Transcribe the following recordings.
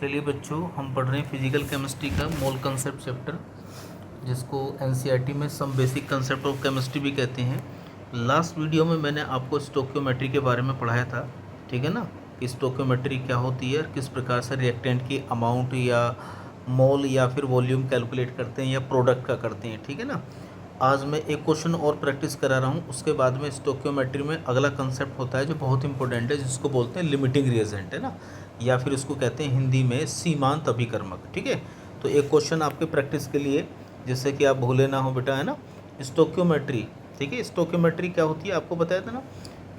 चलिए बच्चों, हम पढ़ रहे हैं फिजिकल केमिस्ट्री का मोल कंसेप्ट चैप्टर, जिसको एनसीईआरटी में some basic concept of chemistry भी कहते हैं। लास्ट वीडियो में मैंने आपको स्टोक्योमेट्री के बारे में पढ़ाया था, ठीक है ना, कि स्टोक्योमेट्री क्या होती है और किस प्रकार से रिएक्टेंट की अमाउंट या मोल या फिर वॉल्यूम कैलकुलेट करते हैं या प्रोडक्ट का करते हैं, ठीक है ना। आज मैं एक क्वेश्चन और प्रैक्टिस करा रहा हूँ, उसके बाद में स्टोक्योमेट्री में अगला कंसेप्ट होता है जो बहुत इंपॉर्टेंट है, जिसको बोलते हैं लिमिटिंग रिएजेंट, है ना, या फिर उसको कहते हैं हिंदी में सीमांत अभिकर्मक। ठीक है, तो एक क्वेश्चन आपके प्रैक्टिस के लिए, जिससे कि आप भूले ना हो बेटा, है ना। स्टोक्योमेट्री, ठीक है, स्टोक्योमेट्री क्या होती है आपको बताया था ना,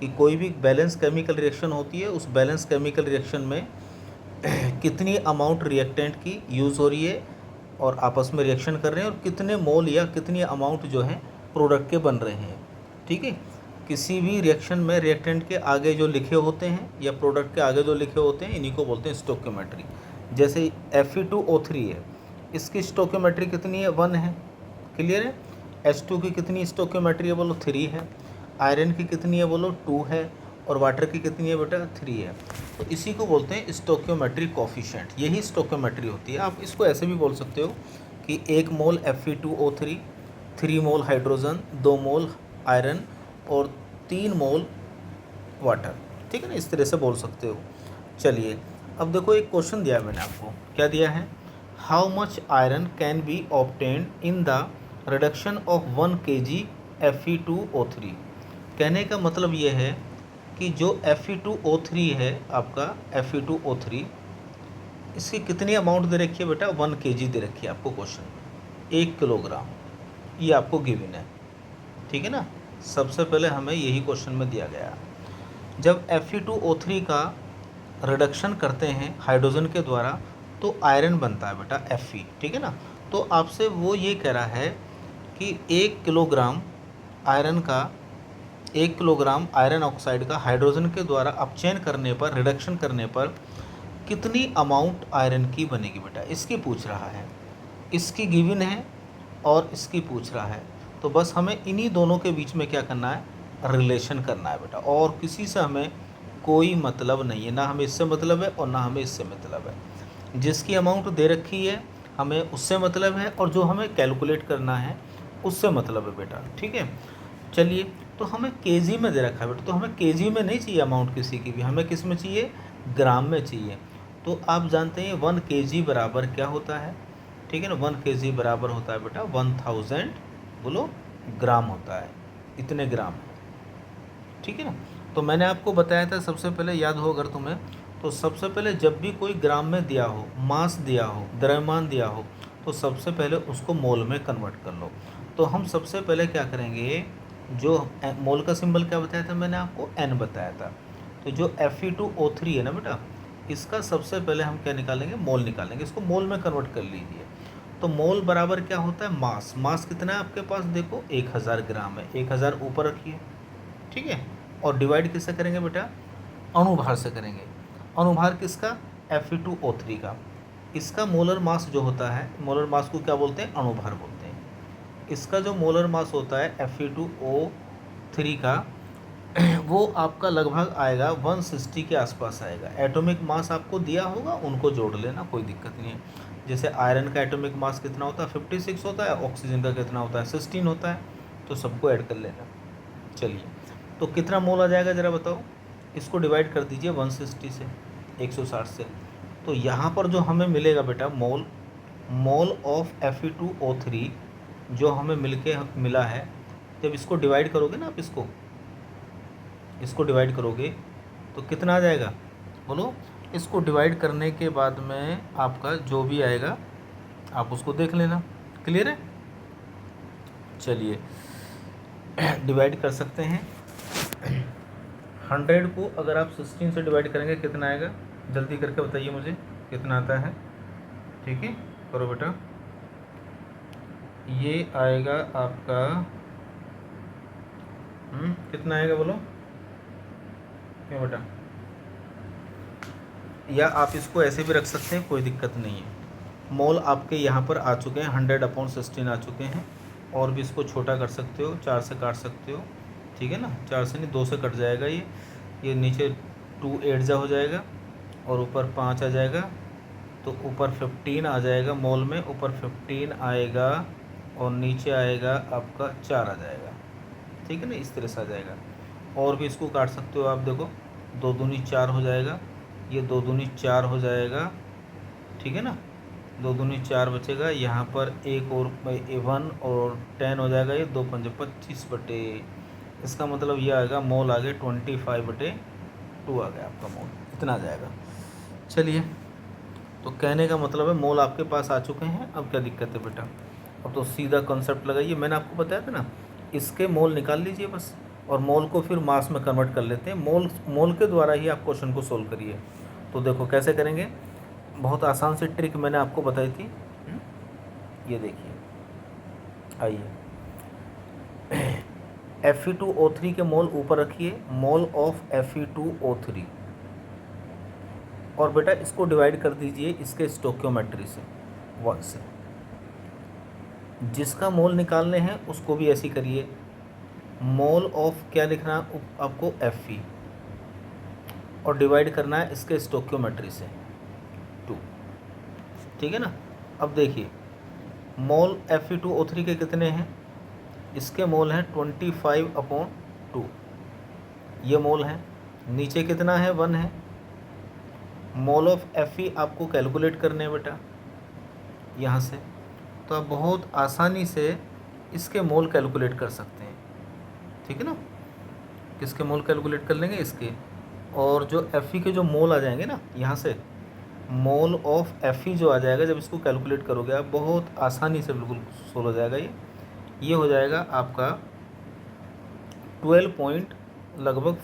कि कोई भी बैलेंस केमिकल रिएक्शन होती है, उस बैलेंस केमिकल रिएक्शन में कितनी अमाउंट रिएक्टेंट की यूज़ हो रही है और आपस में रिएक्शन कर रहे हैं, और कितने मोल या कितनी अमाउंट जो है प्रोडक्ट के बन रहे हैं। ठीक है, किसी भी रिएक्शन में रिएक्टेंट के आगे जो लिखे होते हैं या प्रोडक्ट के आगे जो लिखे होते हैं, इन्हीं को बोलते हैं स्टोक्योमेट्री। जैसे Fe2O3 है, इसकी स्टोक्योमेट्री कितनी है? 1 है, क्लियर है। H2 की कितनी स्टोक्योमेट्री है? बोलो 3 है। आयरन की कितनी है? बोलो 2 है। और वाटर की कितनी है बेटा? 3 है। तो इसी को बोलते हैं स्टोक्योमेट्री कोफिशिएंट, यही स्टोक्योमेट्री होती है। आप इसको ऐसे भी बोल सकते हो कि 1 मोल Fe2O3, 3 मोल हाइड्रोजन, 2 मोल आयरन और 3 मोल वाटर, ठीक है ना, इस तरह से बोल सकते हो। चलिए, अब देखो एक क्वेश्चन दिया है मैंने आपको, क्या दिया है? How much iron can be obtained in the reduction of 1 kg Fe2O3। कहने का मतलब ये है कि जो Fe2O3 है आपका, Fe2O3, इसकी कितनी अमाउंट दे रखी है बेटा? 1 kg दे रखी है आपको क्वेश्चन में, 1 किलोग्राम, ये आपको गिवन है, ठीक है ना। सबसे पहले हमें यही क्वेश्चन में दिया गया। जब Fe2O3 का रिडक्शन करते हैं हाइड्रोजन के द्वारा, तो आयरन बनता है बेटा Fe, ठीक है ना। तो आपसे वो ये कह रहा है कि 1 किलोग्राम आयरन का, 1 किलोग्राम आयरन ऑक्साइड का हाइड्रोजन के द्वारा अपचयन करने पर, रिडक्शन करने पर कितनी अमाउंट आयरन की बनेगी बेटा, इसकी पूछ रहा है। इसकी गिवन है और इसकी पूछ रहा है, तो बस हमें इन्हीं दोनों के बीच में क्या करना है? रिलेशन करना है बेटा, और किसी से हमें कोई मतलब नहीं है, ना हमें इससे मतलब है और ना हमें इससे मतलब है। जिसकी अमाउंट दे रखी है हमें उससे मतलब है, और जो हमें कैलकुलेट करना है उससे मतलब है बेटा, ठीक है। चलिए, तो हमें केजी में दे रखा है बेटा, तो हमें केजी में नहीं चाहिए अमाउंट किसी की भी, हमें किस में चाहिए? ग्राम में चाहिए। तो आप जानते हैं 1 kg बराबर क्या होता है, ठीक है ना। 1 kg बराबर होता है बेटा 1000, बोलो, ग्राम होता है, इतने ग्राम, ठीक है ना। तो मैंने आपको बताया था, सबसे पहले याद हो अगर तुम्हें, तो सबसे पहले जब भी कोई ग्राम में दिया हो, मास दिया हो, द्रव्यमान दिया हो, तो सबसे पहले उसको मोल में कन्वर्ट कर लो। तो हम सबसे पहले क्या करेंगे, जो मोल का सिंबल क्या बताया था मैंने आपको? N बताया था। तो जो Fe2O3 है ना बेटा, इसका सबसे पहले हम क्या निकालेंगे? मोल निकालेंगे। इसको मोल में कन्वर्ट कर लीजिए। तो मोल बराबर क्या होता है? मास। मास कितना है आपके पास? देखो 1000 ग्राम है, 1000 ऊपर रखिए, ठीक है। और डिवाइड किससे करेंगे बेटा? अणुभार से करेंगे। अणुभार किसका? Fe2O3 का। इसका मोलर मास जो होता है, मोलर मास को क्या बोलते हैं? अणुभार बोलते हैं। इसका जो मोलर मास होता है Fe2O3 का, वो आपका लगभग आएगा 160 के आसपास आएगा। एटॉमिक मास आपको दिया होगा, उनको जोड़ लेना, कोई दिक्कत नहीं है। जैसे आयरन का एटॉमिक मास कितना होता है? 56 होता है। ऑक्सीजन का कितना होता है? 16 होता है। तो सबको ऐड कर लेना। चलिए, तो कितना मोल आ जाएगा ज़रा बताओ? इसको डिवाइड कर दीजिए 160 से, 160 से। तो यहाँ पर जो हमें मिलेगा बेटा मोल, मोल ऑफ Fe2O3 जो हमें मिला है, जब इसको डिवाइड करोगे ना आप, इसको डिवाइड करोगे तो कितना आ जाएगा? बोलो। इसको डिवाइड करने के बाद में आपका जो भी आएगा आप उसको देख लेना, क्लियर है। चलिए, डिवाइड कर सकते हैं। 100 को अगर आप 16 से डिवाइड करेंगे कितना आएगा? जल्दी करके बताइए मुझे, कितना आता है? ठीक है, करो बेटा। ये आएगा आपका कितना आएगा बोलो, क्यों बेटा? या आप इसको ऐसे भी रख सकते हैं, कोई दिक्कत नहीं है। मोल आपके यहाँ पर आ चुके हैं, 100/16 आ चुके हैं। और भी इसको छोटा कर सकते हो, 4 से काट सकते हो, ठीक है ना। 4 से नहीं, 2 से कट जाएगा ये नीचे 2 8 जा हो जाएगा और ऊपर 5 आ जाएगा, तो ऊपर 15 आ जाएगा मोल में, ऊपर 15 आएगा और नीचे आएगा आपका 4 आ जाएगा। ठीक है ना, इस तरह से आ जाएगा। और भी इसको काट सकते हो आप, देखो 2 दूनी 4 हो जाएगा, ये 2 दूनी 4 हो जाएगा। ठीक है ना, 2 दूनी 4 बचेगा, यहाँ पर एक और 1 और 10 हो जाएगा, ये 2 पंजे 25 बटे, इसका मतलब ये आएगा मोल आ गए 25/2 आ गया आपका मोल, इतना आ जाएगा। चलिए, तो कहने का मतलब है मोल आपके पास आ चुके हैं। अब क्या दिक्कत है बेटा, अब तो सीधा कॉन्सेप्ट लगाइए। मैंने आपको बताया था ना, इसके मोल निकाल लीजिए बस, और मोल को फिर मास में कन्वर्ट कर लेते हैं। मोल के द्वारा ही आप क्वेश्चन को सोल्व करिए। तो देखो कैसे करेंगे, बहुत आसान सी ट्रिक मैंने आपको बताई थी। ये देखिए, आइए Fe2O3 के मोल ऊपर रखिए, मोल ऑफ Fe2O3, और बेटा इसको डिवाइड कर दीजिए इसके स्टोक्योमेट्री से 1 से। जिसका मोल निकालने हैं उसको भी ऐसे करिए, मोल ऑफ क्या लिखना है आपको Fe, और डिवाइड करना है इसके स्टोक्योमेट्री से 2। ठीक है ना। अब देखिए मोल Fe2O3 के कितने हैं, इसके मोल हैं 25/2, ये मोल हैं। नीचे कितना है, 1 है। मोल ऑफ Fe आपको कैलकुलेट करने हैं बेटा यहाँ से, तो आप बहुत आसानी से इसके मोल कैलकुलेट कर सकते हैं। ठीक है ना, किसके मोल कैलकुलेट कर लेंगे, इसके। और जो Fe के जो मोल आ जाएंगे ना यहाँ से, मोल ऑफ Fe जो आ जाएगा, जब इसको कैलकुलेट करोगे आप बहुत आसानी से बिल्कुल सोल्व हो जाएगा। ये हो जाएगा आपका 12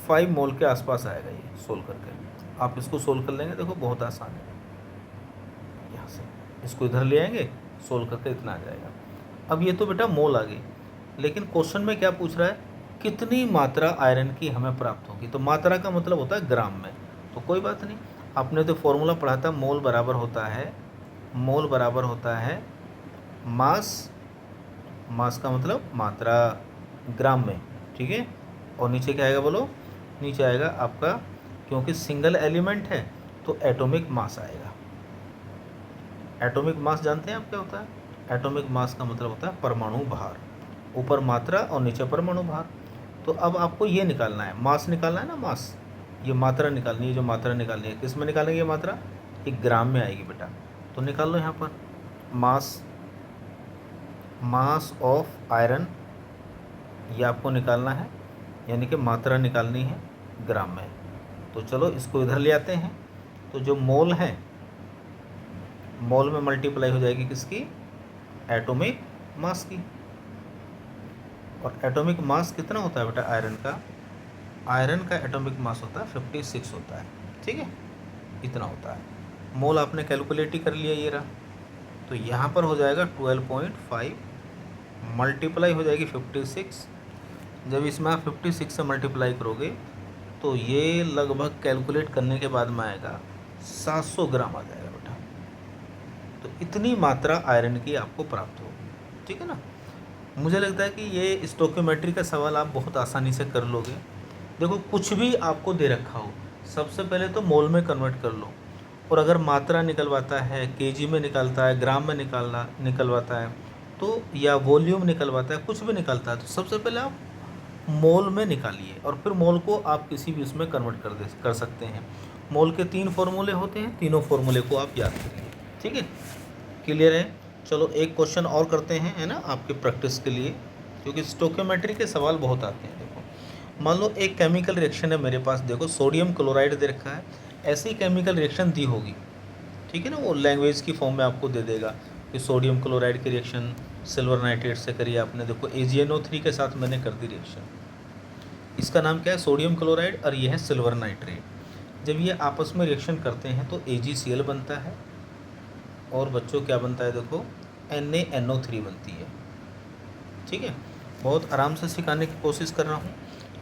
5 मोल के आसपास आएगा ये सोल्व करके। आप इसको सोल्व कर लेंगे, देखो बहुत आसान है। यहाँ से इसको इधर ले आएंगे, सोल्व करके इतना आ जाएगा। अब ये तो बेटा मोल आ गई, लेकिन क्वेश्चन में क्या पूछ रहा है, कितनी मात्रा आयरन की हमें प्राप्त होगी। तो मात्रा का मतलब होता है ग्राम में, तो कोई बात नहीं, आपने तो फॉर्मूला पढ़ा था, मोल बराबर होता है मास, मास का मतलब मात्रा ग्राम में। ठीक है, और नीचे क्या आएगा बोलो, नीचे आएगा आपका, क्योंकि सिंगल एलिमेंट है तो एटॉमिक मास आएगा। एटॉमिक मास जानते हैं आप क्या होता है, एटॉमिक मास का मतलब होता है परमाणु भार, ऊपर मात्रा और नीचे परमाणु भार। तो अब आपको ये निकालना है, मास निकालना है ना, मास, ये मात्रा निकालनी है, जो मात्रा निकालनी है किस में निकालेंगे, ये मात्रा एक ग्राम में आएगी बेटा। तो निकाल लो यहाँ पर, मास ऑफ आयरन ये आपको निकालना है, यानी कि मात्रा निकालनी है ग्राम में। तो चलो इसको इधर ले आते हैं। तो जो मोल है, मोल में मल्टीप्लाई हो जाएगी किसकी, एटॉमिक मास की। और एटॉमिक मास कितना होता है बेटा आयरन का, आयरन का एटॉमिक मास होता है 56 होता है। ठीक है, इतना होता है। मोल आपने कैलकुलेट ही कर लिया, ये रहा। तो यहाँ पर हो जाएगा 12.5 मल्टीप्लाई हो जाएगी 56। जब इसमें आप 56 से मल्टीप्लाई करोगे तो ये लगभग कैलकुलेट करने के बाद में आएगा 700 ग्राम आ जाएगा बेटा। तो इतनी मात्रा आयरन की आपको प्राप्त होगी। ठीक है ना, मुझे लगता है कि ये स्टोकियोमेट्री का सवाल आप बहुत आसानी से कर लोगे। देखो कुछ भी आपको दे रखा हो, सबसे पहले तो मोल में कन्वर्ट कर लो, और अगर मात्रा निकलवाता है, केजी में निकालता है, ग्राम में निकलवाता है, तो या वॉल्यूम निकलवाता है, कुछ भी निकलता है, तो सबसे पहले आप मोल में निकालिए, और फिर मोल को आप किसी भी उसमें कन्वर्ट कर सकते हैं। मोल के 3 फॉर्मूले होते हैं, तीनों फॉर्मूले को आप याद करिए। ठीक है, क्लियर है। चलो एक क्वेश्चन और करते हैं, है ना, आपके प्रैक्टिस के लिए, क्योंकि स्टोकियोमेट्री के सवाल बहुत आते हैं। देखो मान लो एक केमिकल रिएक्शन है मेरे पास, देखो सोडियम क्लोराइड दे रखा है, ऐसी केमिकल रिएक्शन दी होगी। ठीक है ना, वो लैंग्वेज की फॉर्म में आपको दे देगा कि सोडियम क्लोराइड की रिएक्शन सिल्वर नाइट्रेट से करी आपने। देखो AgNO3 के साथ मैंने कर दी रिएक्शन, इसका नाम क्या है, सोडियम क्लोराइड, और ये है सिल्वर नाइट्रेट। जब ये आपस में रिएक्शन करते हैं तो AgCl बनता है, और बच्चों क्या बनता है, देखो NaNO3 बनती है। ठीक है, बहुत आराम से सिखाने की कोशिश कर रहा हूँ।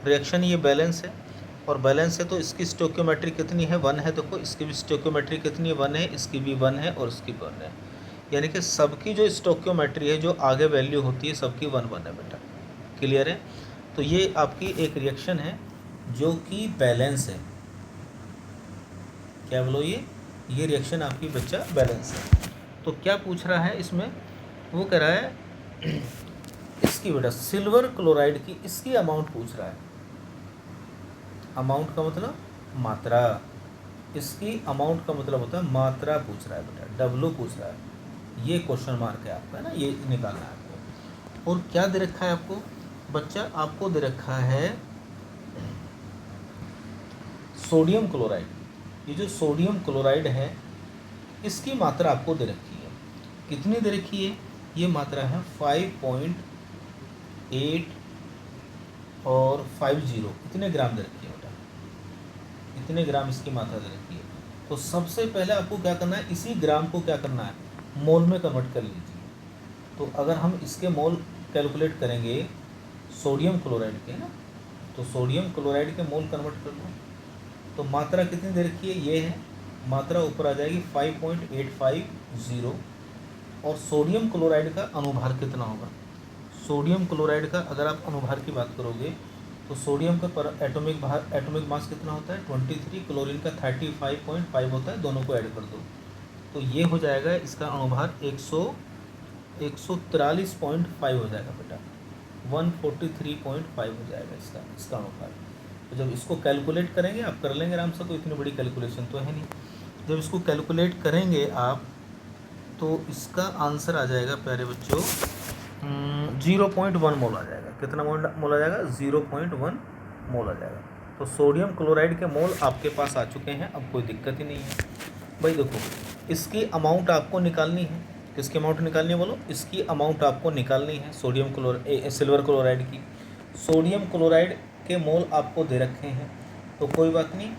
रिएक्शन ये बैलेंस है, और बैलेंस है तो इसकी स्टोकियोमेट्री कितनी है, 1 है। देखो इसकी भी स्टोकियोमेट्री कितनी है, 1 है, इसकी भी 1 है, और इसकी 1 है। यानी कि सबकी जो स्टोकियोमेट्री है, जो आगे वैल्यू होती है, सबकी 1 है बेटा। क्लियर है। तो ये आपकी एक रिएक्शन है जो कि बैलेंस है। क्या बोलो, ये ये रिएक्शन आपकी बच्चा बैलेंस है। तो क्या पूछ रहा है इसमें, वो कह रहा है इसकी बेटा सिल्वर क्लोराइड की इसकी अमाउंट पूछ रहा है। अमाउंट का मतलब मात्रा, इसकी अमाउंट का मतलब होता है मात्रा पूछ रहा है बेटा, W पूछ रहा है। ये क्वेश्चन मार्क है आपका, है ना, ये निकालना है आपको। और क्या दे रखा है आपको बच्चा, आपको दे रखा है सोडियम क्लोराइड। ये जो सोडियम क्लोराइड है इसकी मात्रा आपको दे रखी है। कितनी दे रखी है, ये मात्रा है 5.8 और 50, इतने ग्राम दे रखी है बेटा, इतने ग्राम इसकी मात्रा दे रखी है। तो सबसे पहले आपको क्या करना है, इसी ग्राम को क्या करना है, मोल में कन्वर्ट कर लीजिए। तो अगर हम इसके मोल कैलकुलेट करेंगे सोडियम क्लोराइड के ना, तो सोडियम क्लोराइड के मोल कन्वर्ट कर लो। तो मात्रा कितनी दे रखी है, ये है मात्रा, ऊपर आ जाएगी 5.850। और सोडियम क्लोराइड का अनुभार कितना होगा, सोडियम क्लोराइड का अगर आप अनुभार की बात करोगे तो सोडियम का पर एटॉमिक मास कितना होता है 23, क्लोरीन का 35.5 होता है, दोनों को ऐड कर दो तो ये हो जाएगा इसका अनुभार 143.5 हो जाएगा बेटा, 143.5 हो जाएगा इसका अनुभार। तो जब इसको कैलकुलेट करेंगे आप कर लेंगे आराम से, कोई इतनी बड़ी कैलकुलेशन तो है नहीं। जब इसको कैलकुलेट करेंगे आप तो इसका आंसर आ जाएगा प्यारे बच्चों 0.1 मोल आ जाएगा। कितना मोल आ जाएगा, 0.1 मोल आ जाएगा। तो सोडियम क्लोराइड के मोल आपके पास आ चुके हैं, अब कोई दिक्कत ही नहीं है भाई। देखो इसकी अमाउंट आपको निकालनी है, किसकी अमाउंट निकालनी है बोलो, इसकी अमाउंट आपको निकालनी है सिल्वर क्लोराइड की। सोडियम क्लोराइड के मोल आपको दे रखे हैं, तो कोई बात नहीं,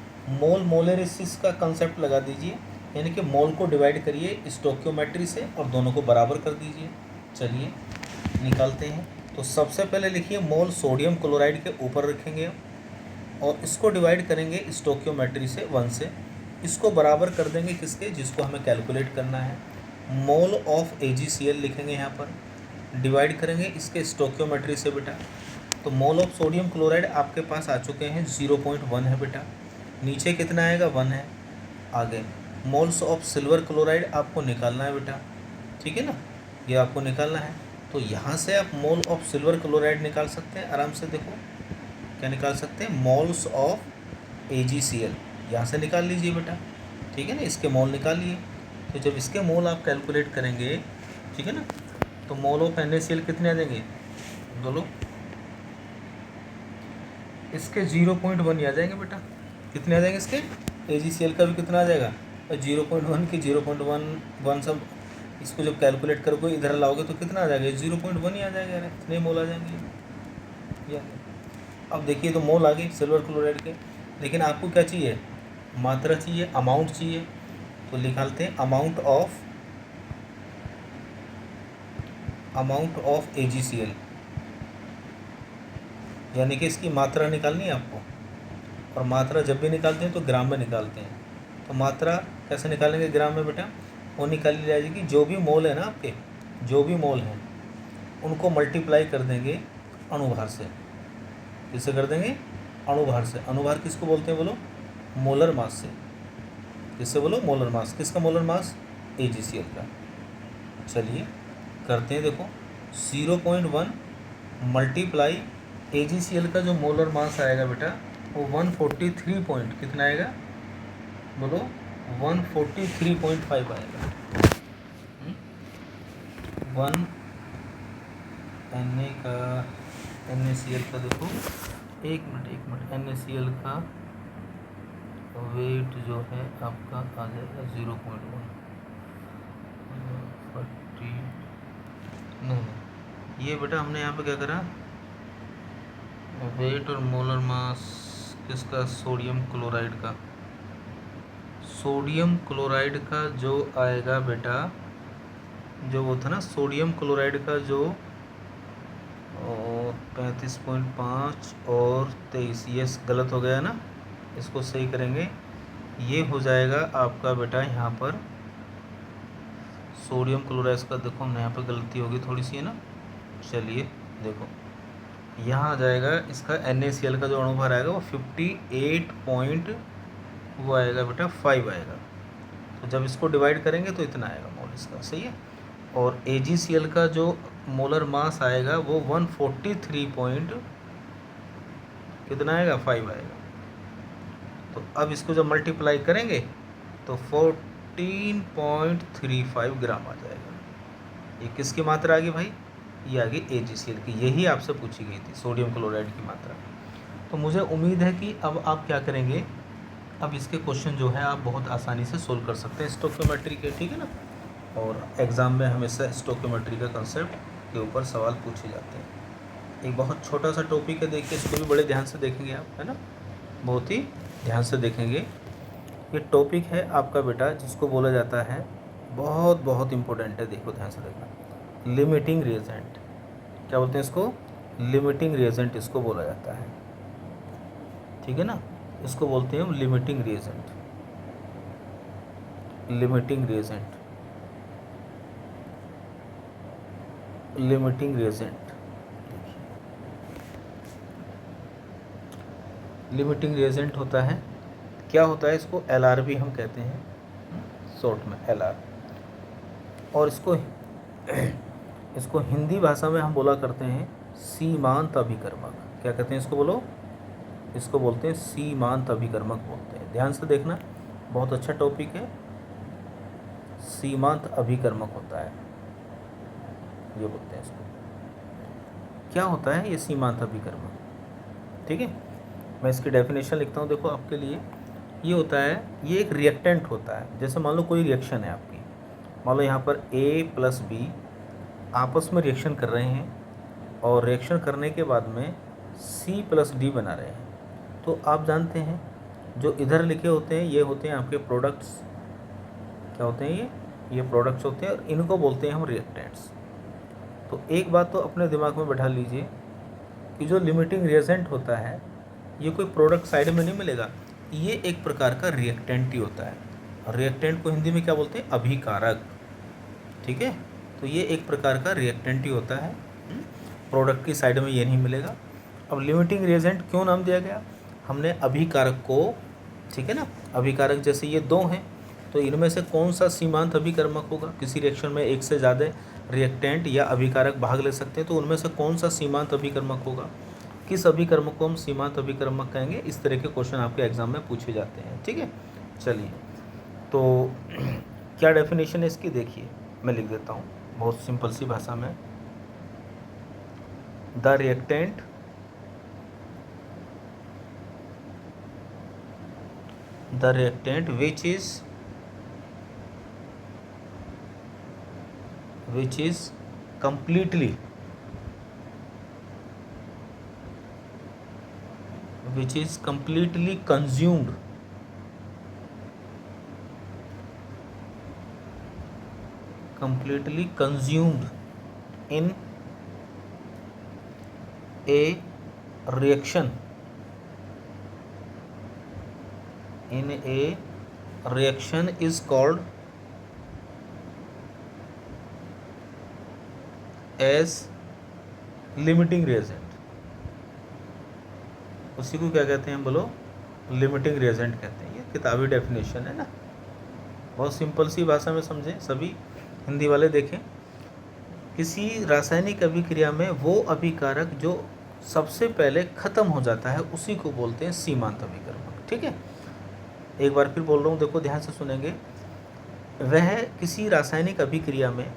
मोलरेसिस का कंसेप्ट लगा दीजिए, यानी कि मोल को डिवाइड करिए स्टोक्योमेट्री से और दोनों को बराबर कर दीजिए। चलिए निकालते हैं। तो सबसे पहले लिखिए मोल सोडियम क्लोराइड के ऊपर रखेंगे और इसको डिवाइड करेंगे स्टोक्योमेट्री से 1 से, इसको बराबर कर देंगे किसके, जिसको हमें कैलकुलेट करना है, मोल ऑफ AgCl लिखेंगे यहाँ पर, डिवाइड करेंगे इसके स्टोक्योमेट्री से बेटा। तो मोल ऑफ सोडियम क्लोराइड आपके पास आ चुके हैं 0.1 है बेटा, नीचे कितना आएगा 1 है। आगे मोल्स ऑफ सिल्वर क्लोराइड आपको निकालना है बेटा, ठीक है ना, ये आपको निकालना है। तो यहाँ से आप मोल ऑफ सिल्वर क्लोराइड निकाल सकते हैं आराम से। देखो क्या निकाल सकते हैं, मोल्स ऑफ AgCl यहाँ से निकाल लीजिए बेटा, ठीक है ना, इसके मोल निकालिए। तो जब इसके मोल आप कैलकुलेट करेंगे, ठीक है ना, तो मोल ऑफ NaCl कितने आ जाएंगे बोलो, इसके 0.1 ही आ जाएंगे बेटा। कितने आ जाएंगे इसके, AgCl का भी कितना आ जाएगा 0.1 की 0.1 सब, इसको जब कैलकुलेट करोगे इधर लाओगे तो कितना आ जाएगा 0.1 ही आ जाएगा, इतने मोल आ जाएंगे या। अब देखिए तो मोल आ गए सिल्वर क्लोराइड के, लेकिन आपको क्या चाहिए, मात्रा चाहिए, अमाउंट चाहिए। तो निकालते हैं अमाउंट ऑफ AgCl, यानी कि इसकी मात्रा निकालनी है आपको। और मात्रा जब भी निकालते हैं तो ग्राम में निकालते हैं। तो मात्रा कैसे निकालेंगे ग्राम में बेटा, वो निकाली जाएगी, जो भी मोल है ना आपके, जो भी मोल हैं उनको मल्टीप्लाई कर देंगे अनुभार से। किससे कर देंगे, अनुभार से। अनुभार किसको बोलते हैं बोलो, मोलर मास से। किससे बोलो, मोलर मास। किसका मोलर मास, AgCl का। चलिए करते हैं, देखो 0.1 मल्टीप्लाई AgCl का जो मोलर मास आएगा बेटा वो 143 पॉइंट कितना आएगा बोलो, 143.5 आएगा। 1 NaCl का देखो, एक मिनट NaCl का वेट जो है आपका आ जाएगा 0.1 40 नहीं, ये बेटा हमने यहाँ पे क्या करा, वेट और मोलर मास किसका, सोडियम क्लोराइड का। सोडियम क्लोराइड का जो आएगा बेटा, जो वो था ना सोडियम क्लोराइड का जो 35.5 और 23, ये गलत हो गया ना, इसको सही करेंगे, ये हो जाएगा आपका बेटा यहाँ पर सोडियम क्लोराइड का। देखो हमने यहाँ पर गलती होगी थोड़ी सी है ना, चलिए देखो यहाँ आ जाएगा इसका NaCl का जो अनुभार आएगा वो 58 पॉइंट वो आएगा बेटा 5 आएगा। तो जब इसको डिवाइड करेंगे तो इतना आएगा मोल इसका, सही है। और AgCl का जो मोलर मास आएगा वो 143 पॉइंट कितना आएगा 5 आएगा। तो अब इसको जब मल्टीप्लाई करेंगे तो 14.35 ग्राम आ जाएगा। ये किसकी मात्रा आ गई भाई? ये आ गई AgCl की। यही आपसे पूछी गई थी, सोडियम क्लोराइड की मात्रा। तो मुझे उम्मीद है कि अब आप क्या करेंगे, अब इसके क्वेश्चन जो है आप बहुत आसानी से सोल्व कर सकते हैं स्टोकियोमेट्री के, ठीक है ना। और एग्ज़ाम में हमेशा स्टोकियोमेट्री का कंसेप्ट के ऊपर सवाल पूछे जाते हैं। एक बहुत छोटा सा टॉपिक है, देखिए इसको भी बड़े ध्यान से देखेंगे आप, है ना, बहुत ही ध्यान से देखेंगे। ये टॉपिक है आपका बेटा जिसको बोला जाता है, बहुत बहुत इम्पोर्टेंट है, देखो ध्यान से देखना, लिमिटिंग रिएजेंट। क्या बोलते हैं इसको? लिमिटिंग रिएजेंट इसको बोला जाता है, ठीक है ना। इसको बोलते हैं limiting reagent, limiting reagent, limiting reagent. Limiting reagent होता है, क्या होता है इसको? LR भी हम कहते हैं शॉर्ट में, LR। और इसको हिंदी भाषा में हम बोला करते हैं सीमांत अभिकर्मक। क्या कहते हैं इसको? बोलो। इसको बोलते हैं सीमांत अभिकर्मक बोलते हैं। ध्यान से देखना, बहुत अच्छा टॉपिक है। सीमांत अभिकर्मक होता है, ये बोलते हैं इसको। क्या होता है ये सीमांत अभिकर्मक? ठीक है, मैं इसकी डेफिनेशन लिखता हूँ, देखो आपके लिए। ये होता है, ये एक रिएक्टेंट होता है। जैसे मान लो कोई रिएक्शन है आपकी, मान लो यहाँ पर A + B आपस में रिएक्शन कर रहे हैं और रिएक्शन करने के बाद में C + D बना रहे हैं। तो आप जानते हैं जो इधर लिखे होते हैं ये होते हैं आपके प्रोडक्ट्स। क्या होते हैं ये प्रोडक्ट्स होते हैं, और इनको बोलते हैं हम रिएक्टेंट्स। तो एक बात तो अपने दिमाग में बैठा लीजिए कि जो लिमिटिंग रिएजेंट होता है ये कोई प्रोडक्ट साइड में नहीं मिलेगा, ये एक प्रकार का रिएक्टेंट ही होता है। और रिएक्टेंट को हिंदी में क्या बोलते हैं? अभिकारक, ठीक है। तो ये एक प्रकार का रिएक्टेंट ही होता है, प्रोडक्ट की साइड में ये नहीं मिलेगा। अब लिमिटिंग रिएजेंट क्यों नाम दिया गया? हमने अभिकारक को, ठीक है ना, अभिकारक जैसे ये दो हैं, तो इनमें से कौन सा सीमांत अभिकर्मक होगा? किसी रिएक्शन में एक से ज़्यादा रिएक्टेंट या अभिकारक भाग ले सकते हैं, तो उनमें से कौन सा सीमांत अभिकर्मक होगा? किस अभिकर्मक को हम सीमांत अभिकर्मक कहेंगे? इस तरह के क्वेश्चन आपके एग्जाम में पूछे जाते हैं, ठीक है। चलिए, तो क्या डेफिनेशन है इसकी? देखिए मैं लिख देता हूँ बहुत सिंपल सी भाषा में। The reactant which is completely consumed in a reaction is called as limiting reagent। उसी को क्या कहते हैं? बोलो, लिमिटिंग रिएजेंट कहते हैं। ये किताबी डेफिनेशन है ना, बहुत सिंपल सी भाषा में समझें सभी, हिंदी वाले देखें। किसी रासायनिक अभिक्रिया में वो अभिकारक जो सबसे पहले ख़त्म हो जाता है उसी को बोलते हैं सीमांत अभिकर्मक, ठीक है। एक बार फिर बोल रहा हूँ, देखो ध्यान से सुनेंगे। वह किसी रासायनिक अभिक्रिया में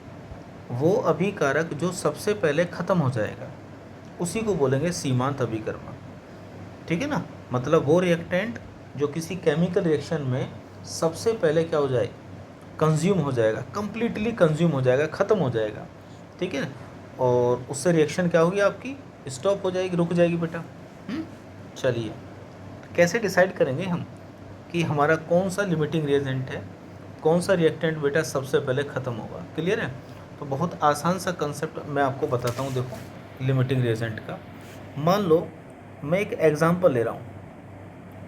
वो अभिकारक जो सबसे पहले ख़त्म हो जाएगा उसी को बोलेंगे सीमांत अभिकर्मक, ठीक है ना। मतलब वो रिएक्टेंट जो किसी केमिकल रिएक्शन में सबसे पहले क्या हो जाए? कंज्यूम हो जाएगा, कंप्लीटली कंज्यूम हो जाएगा, ख़त्म हो जाएगा, ठीक है। और उससे रिएक्शन क्या होगी? आपकी स्टॉप हो जाएगी, रुक जाएगी बेटा। चलिए, कैसे डिसाइड करेंगे हम कि हमारा कौन सा लिमिटिंग रिएजेंट है, कौन सा रिएक्टेंट बेटा सबसे पहले ख़त्म होगा? क्लियर है? तो बहुत आसान सा कंसेप्ट मैं आपको बताता हूँ, देखो लिमिटिंग रिएजेंट का। मान लो मैं एक एग्जांपल ले रहा हूँ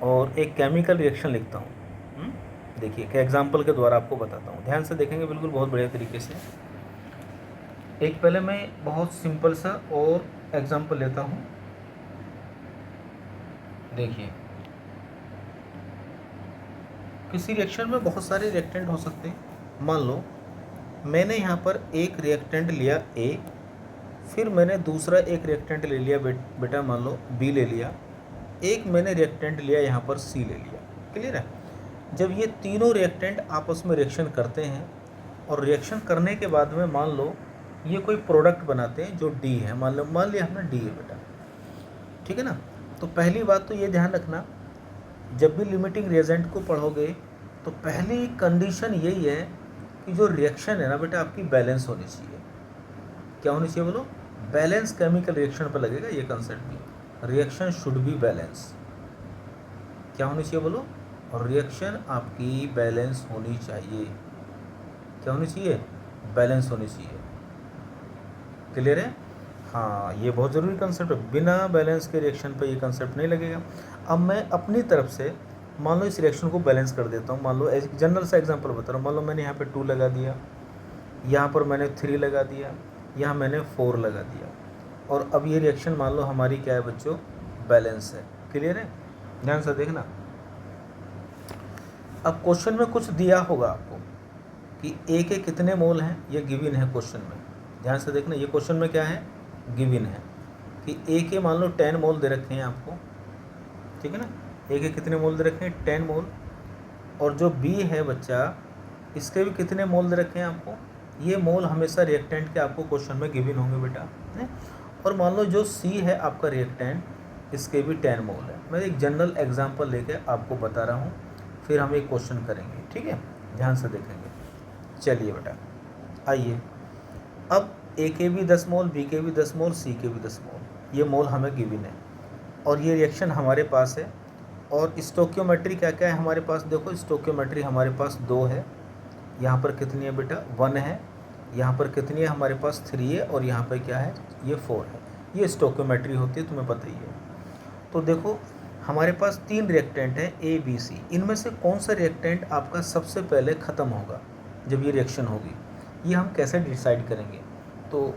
और एक केमिकल रिएक्शन लिखता हूँ। देखिए कि एग्जांपल के द्वारा आपको बताता हूँ, ध्यान से देखेंगे बिल्कुल बहुत बढ़िया तरीके से। एक पहले मैं बहुत सिंपल सा और एग्जांपल लेता हूँ। देखिए किसी रिएक्शन में बहुत सारे रिएक्टेंट हो सकते हैं। मान लो मैंने यहाँ पर एक रिएक्टेंट लिया ए, फिर मैंने दूसरा एक रिएक्टेंट ले लिया बेटा मान लो बी ले लिया, एक मैंने रिएक्टेंट लिया यहाँ पर सी ले लिया। क्लियर है? जब ये तीनों रिएक्टेंट आपस में रिएक्शन करते हैं और रिएक्शन करने के बाद में मान लो ये कोई प्रोडक्ट बनाते हैं जो डी है, मान लिया हमने डी है बेटा, ठीक है ना। तो पहली बात तो ये ध्यान रखना, जब भी लिमिटिंग रिएजेंट को पढ़ोगे तो पहली कंडीशन यही है कि जो रिएक्शन है ना बेटा आपकी बैलेंस होनी चाहिए। क्या होनी चाहिए बोलो? बैलेंस केमिकल रिएक्शन पर लगेगा ये कंसेप्ट भी। Reaction should be balance. क्या होनी चाहिए बोलो? और रिएक्शन आपकी बैलेंस होनी चाहिए। क्या होनी चाहिए? बैलेंस होनी चाहिए। क्लियर है? हाँ, ये बहुत ज़रूरी कंसेप्ट है। बिना बैलेंस के रिएक्शन पे ये कंसेप्ट नहीं लगेगा। अब मैं अपनी तरफ से मान लो इस रिएक्शन को बैलेंस कर देता हूँ। मान लो एक जनरल सा एग्जांपल बता रहा हूँ। मान लो मैंने यहाँ पे 2 लगा दिया, यहाँ पर मैंने 3 लगा दिया, यहाँ मैंने 4 लगा दिया, और अब ये रिएक्शन मान लो हमारी क्या है बच्चों? बैलेंस है। क्लियर है? ध्यान से देखना। अब क्वेश्चन में कुछ दिया होगा आपको कि ए के कितने मोल हैं, ये गिवन है क्वेश्चन में। ध्यान से देखना, ये क्वेश्चन में क्या है? गिवन है कि ए के मान लो 10 मोल दे रखे हैं आपको, ठीक है ना। ए के कितने मोल दे रखे हैं? 10 मोल। और जो बी है बच्चा, इसके भी कितने मोल दे रखे हैं आपको? ये मोल हमेशा रिएक्टेंट के आपको क्वेश्चन में गिवन होंगे बेटा, है। और मान लो जो सी है आपका रिएक्टेंट, इसके भी 10 मोल है। मैं एक जनरल एग्जांपल लेके आपको बता रहा हूँ, फिर हम एक क्वेश्चन करेंगे, ठीक है। ध्यान से देखेंगे। चलिए बेटा आइए, अब ए के भी 10 मोल, बी के भी 10 मोल, सी के भी 10 मोल, ये मोल हमें गिवन है और ये रिएक्शन हमारे पास है। और स्टोकियोमेट्री क्या क्या है हमारे पास? देखो स्टोकियोमेट्री हमारे पास 2 है। यहाँ पर कितनी है बेटा? 1 है। यहाँ पर कितनी है हमारे पास? 3 है। और यहाँ पर क्या है? ये 4 है। ये स्टोकियोमेट्री होती है, तुम्हें पता ही है। तो देखो हमारे पास 3 रिएक्टेंट हैं ए बी सी। इनमें से कौन सा रिएक्टेंट आपका सबसे पहले ख़त्म होगा जब ये रिएक्शन होगी? ये हम कैसे डिसाइड करेंगे? तो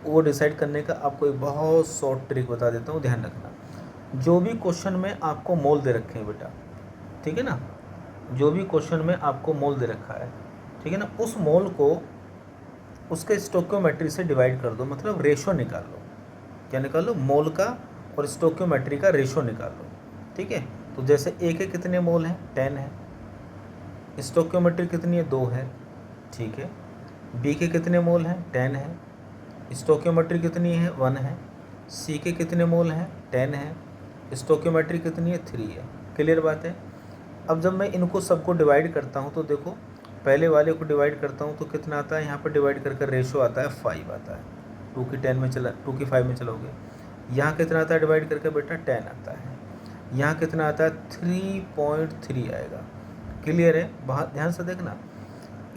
वो डिसाइड करने का आपको एक बहुत शॉर्ट ट्रिक बता देता हूँ, ध्यान रखना। जो भी क्वेश्चन में आपको मोल दे रखे हैं बेटा, ठीक है ना, जो भी क्वेश्चन में आपको मोल दे रखा है, ठीक है ना, उस मोल को उसके स्टोकियोमेट्री से डिवाइड कर दो, मतलब रेशो निकाल लो। क्या निकाल लो? मोल का और स्टोकियोमेट्री का रेशो निकाल लो, ठीक है। तो जैसे ए के कितने मोल हैं? 10 है। स्टोकियोमेट्री कितनी है? 2 है, ठीक है। बी के कितने मोल हैं? 10 है। स्टोकियोमेट्री कितनी है? 1 है। सी के कितने मोल हैं? 10 है। स्टोकियोमेट्री कितनी है? 3 है। क्लियर बात है? अब जब मैं इनको सबको डिवाइड करता हूँ तो देखो, पहले वाले को डिवाइड करता हूँ तो कितना आता है? यहाँ पर डिवाइड करके रेशो आता है 5 आता है। 2 की 10 में चला, 2 की 5 में चलोगे। यहाँ कितना आता है डिवाइड करके बेटा? 10 आता है। यहाँ कितना आता है? 3.3 आएगा। क्लियर है? बहुत ध्यान से देखना।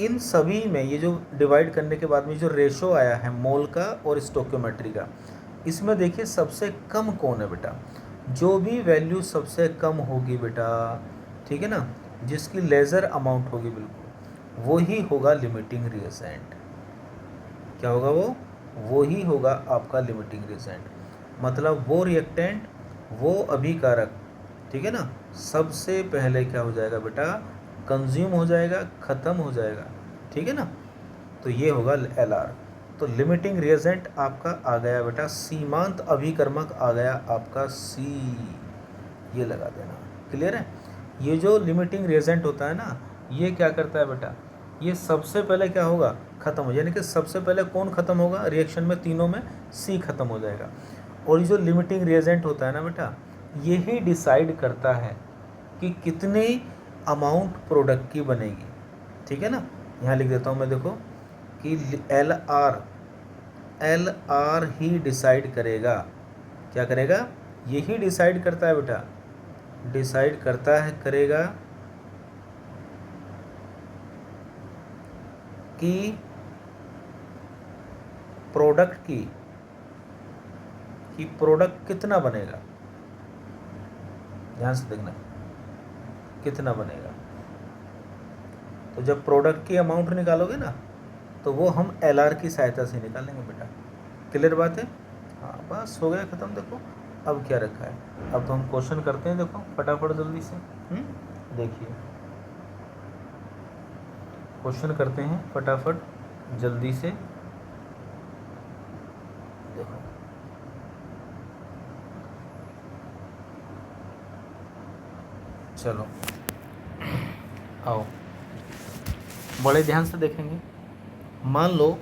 इन सभी में ये जो डिवाइड करने के बाद में जो रेशो आया है मोल का और स्टोकियोमेट्री का, इसमें देखिए सबसे कम कौन है बेटा? जो भी वैल्यू सबसे कम होगी बेटा, ठीक है ना, जिसकी लेज़र अमाउंट होगी बिल्कुल, वो ही होगा लिमिटिंग रिएजेंट। क्या होगा वो ही होगा आपका लिमिटिंग रिएजेंट। मतलब वो रिएक्टेंट, वो अभिकारक, ठीक है ना, सबसे पहले क्या हो जाएगा बेटा? कंज्यूम हो जाएगा, ख़त्म हो जाएगा, ठीक है ना। तो ये होगा LR। तो लिमिटिंग रिएजेंट आपका आ गया बेटा, सीमांत अभिकर्मक आ गया आपका C, ये लगा देना। क्लियर है? ये जो लिमिटिंग रिएजेंट होता है ना, ये क्या करता है बेटा? ये सबसे पहले क्या होगा? ख़त्म हो, यानी कि सबसे पहले कौन ख़त्म होगा रिएक्शन में? तीनों में C ख़त्म हो जाएगा। और ये जो लिमिटिंग रिएजेंट होता है ना बेटा, यही डिसाइड करता है कि कितनी अमाउंट प्रोडक्ट की बनेगी, ठीक है ना। यहाँ लिख देता हूँ मैं, देखो कि LR ही डिसाइड करेगा। क्या करेगा? यही डिसाइड करता है बेटा, डिसाइड करता है, करेगा कि प्रोडक्ट कि प्रोडक्ट कितना बनेगा। ध्यान से देखना, कितना बनेगा। तो जब प्रोडक्ट की अमाउंट निकालोगे ना, तो वो हम LR की सहायता से निकालेंगे बेटा। क्लियर बात है? हाँ, बस हो गया ख़त्म। देखो अब क्या रखा है, अब तो हम क्वेश्चन करते हैं। देखो फटाफट जल्दी से। देखिए क्वेश्चन करते हैं फटाफट जल्दी से। देखो चलो आओ, बड़े ध्यान से देखेंगे। मान लो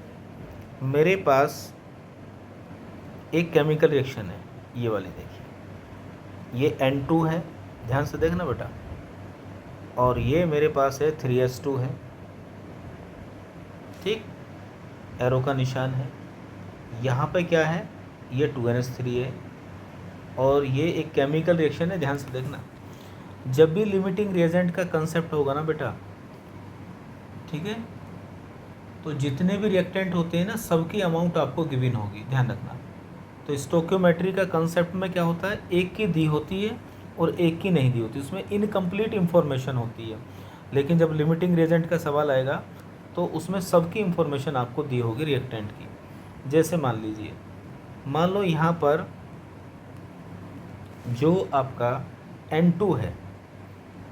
मेरे पास एक केमिकल रिएक्शन है, ये वाली देखिए, ये N2 है, ध्यान से देखना बेटा, और ये मेरे पास है 3H2 है, ठीक, एरो का निशान है। यहाँ पे क्या है, ये 2NH3 है, और ये एक केमिकल रिएक्शन है। ध्यान से देखना, जब भी लिमिटिंग रिएजेंट का कंसेप्ट होगा ना बेटा, ठीक है, तो जितने भी रिएक्टेंट होते हैं ना, सबकी अमाउंट आपको गिवन होगी, ध्यान रखना। तो स्टोक्योमेट्री का कंसेप्ट में क्या होता है, एक की दी होती है और एक की नहीं दी होती, उसमें इनकम्प्लीट इन्फॉर्मेशन होती है। लेकिन जब लिमिटिंग रिएजेंट का सवाल आएगा तो उसमें सबकी इन्फॉर्मेशन आपको दी होगी रिएक्टेंट की। जैसे मान लीजिए, मान लो यहाँ पर जो आपका N2 है,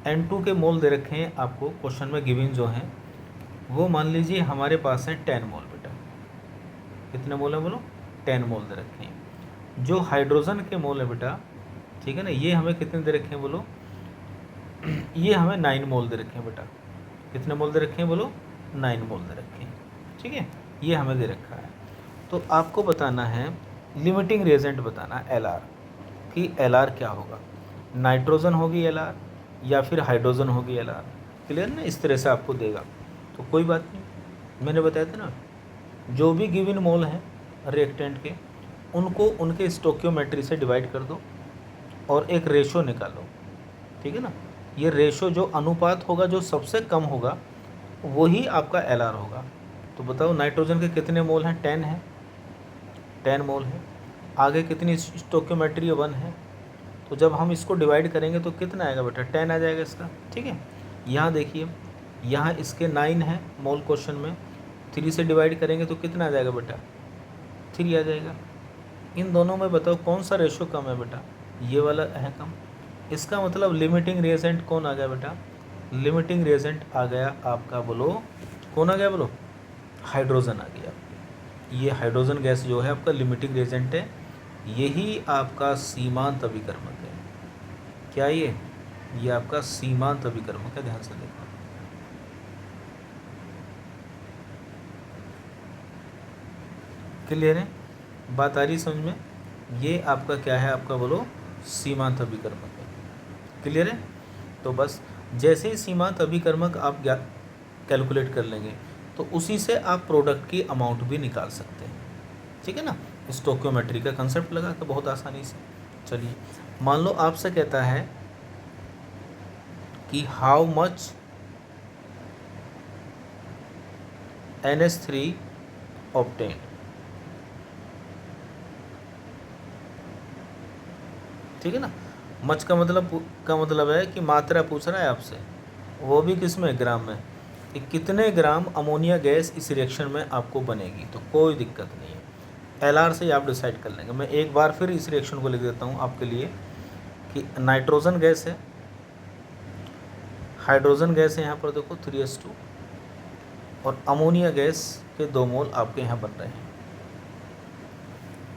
N2 के मोल दे रखे हैं आपको क्वेश्चन में गिवन जो हैं, वो मान लीजिए हमारे पास है 10 मोल बेटा। कितने मोल है बोलो, 10 मोल दे रखे हैं। जो हाइड्रोजन के मोल है बेटा, ठीक है ना, ये हमें कितने दे रखे हैं बोलो, ये हमें 9 मोल दे रखे हैं बेटा। कितने मोल दे रखे हैं बोलो, 9 मोल दे रखे हैं, ठीक है, ये हमें दे रखा है। तो आपको बताना है लिमिटिंग रिएजेंट बताना है LR, कि LR क्या होगा, नाइट्रोजन होगी LR या फिर हाइड्रोजन होगी LR। क्लियर ना, इस तरह से आपको देगा। तो कोई बात नहीं, मैंने बताया था ना, जो भी गिवन मोल हैं रिएक्टेंट के, उनको उनके स्टोक्योमेट्री से डिवाइड कर दो और एक रेशो निकालो, ठीक है ना। ये रेशो जो अनुपात होगा, जो सबसे कम होगा, वही आपका LR होगा। तो बताओ नाइट्रोजन के कितने मोल हैं, 10 है, 10 मोल है। आगे कितनी स्टोक्योमेट्री 1 है, तो जब हम इसको डिवाइड करेंगे तो कितना आएगा बेटा, 10 आ जाएगा इसका, ठीक है। यहाँ देखिए, यहाँ इसके 9 है मोल क्वेश्चन में, 3 से डिवाइड करेंगे तो कितना आ जाएगा बेटा, 3 आ जाएगा। इन दोनों में बताओ कौन सा रेशो कम है बेटा, ये वाला है कम। इसका मतलब लिमिटिंग रिएजेंट कौन आ गया बेटा, लिमिटिंग रिएजेंट आ गया आपका, बोलो कौन आ गया बोलो, हाइड्रोजन आ गया। ये हाइड्रोजन गैस जो है आपका लिमिटिंग रिएजेंट है, यही आपका सीमांत अभिकर्मक है। क्या ये आपका सीमांत अभिकर्मक है, ध्यान से देखो। क्लियर है, बात आ रही समझ में। ये आपका क्या है, आपका बोलो सीमांत अभिकर्मक है। क्लियर है, तो बस जैसे ही सीमांत अभिकर्मक आप कैलकुलेट कर लेंगे तो उसी से आप प्रोडक्ट की अमाउंट भी निकाल सकते हैं, ठीक है ना। स्टोक्योमेट्री का कंसेप्ट लगा के बहुत आसानी से। चलिए मान लो आपसे कहता है कि हाउ मच NH3 ऑब्टेन, ठीक है ना। मच का मतलब है कि मात्रा पूछ रहा है आपसे, वो भी किस में, ग्राम में, कि कितने ग्राम अमोनिया गैस इस रिएक्शन में आपको बनेगी। तो कोई दिक्कत नहीं है, LR से आप डिसाइड कर लेंगे। मैं एक बार फिर इस रिएक्शन को लिख देता हूँ आपके लिए, कि नाइट्रोजन गैस है, हाइड्रोजन गैस है यहाँ पर देखो 3H2, और अमोनिया गैस के 2 मोल आपके यहाँ बन रहे हैं।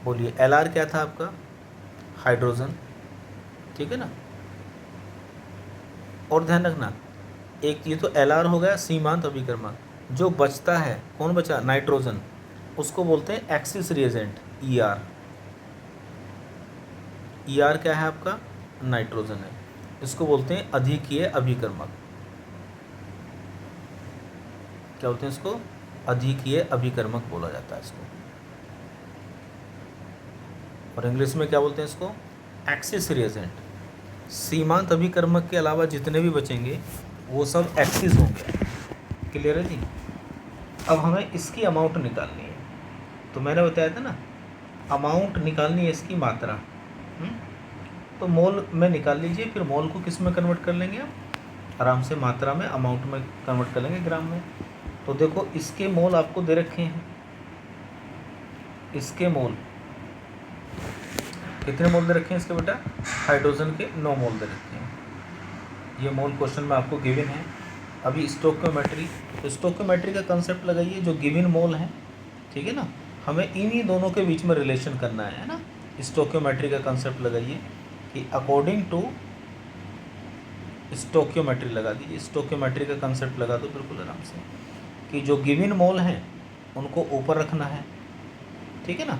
बोलिए LR क्या था आपका, हाइड्रोजन, ठीक है ना। और ध्यान रखना, एक ये तो LR हो गया सीमांत अभिकर्मक, जो बचता है कौन बचा, नाइट्रोजन, उसको बोलते हैं एक्सिस रिएजेंट ER। ER क्या है आपका, नाइट्रोजन है, इसको बोलते हैं अधिकीय अभिकर्मक। क्या बोलते हैं इसको, अधिकीय अभिकर्मक बोला जाता है इसको, और इंग्लिश में क्या बोलते हैं इसको, एक्सिस रिएजेंट। सीमांत अभिकर्मक के अलावा जितने भी बचेंगे वो सब एक्सिस होंगे। क्लियर है जी। अब हमें इसकी अमाउंट निकालनी है, तो मैंने बताया था ना, अमाउंट निकालनी है इसकी मात्रा। तो मोल में निकाल लीजिए, फिर मोल को किस में कन्वर्ट कर लेंगे आप, आराम से मात्रा में, अमाउंट में कन्वर्ट कर लेंगे ग्राम में। तो देखो इसके मोल आपको दे रखे हैं, इसके मोल कितने मोल दे रखे हैं इसके बेटा, हाइड्रोजन के 9 मोल दे रखे हैं। ये मोल क्वेश्चन में आपको गिवन है। अभी स्टोक्योमेट्री, तो स्टोक्योमेट्री का कंसेप्ट लगाइए जो गिवन मोल है, ठीक है ना, हमें इन्हीं दोनों के बीच में रिलेशन करना है ना। स्टोक्योमेट्री का कंसेप्ट लगाइए कि अकॉर्डिंग टू स्टोक्योमेट्री लगा दीजिए, स्टोक्योमेट्री का कंसेप्ट लगा दो बिल्कुल आराम से, कि जो गिवन मोल हैं उनको ऊपर रखना है, ठीक है ना,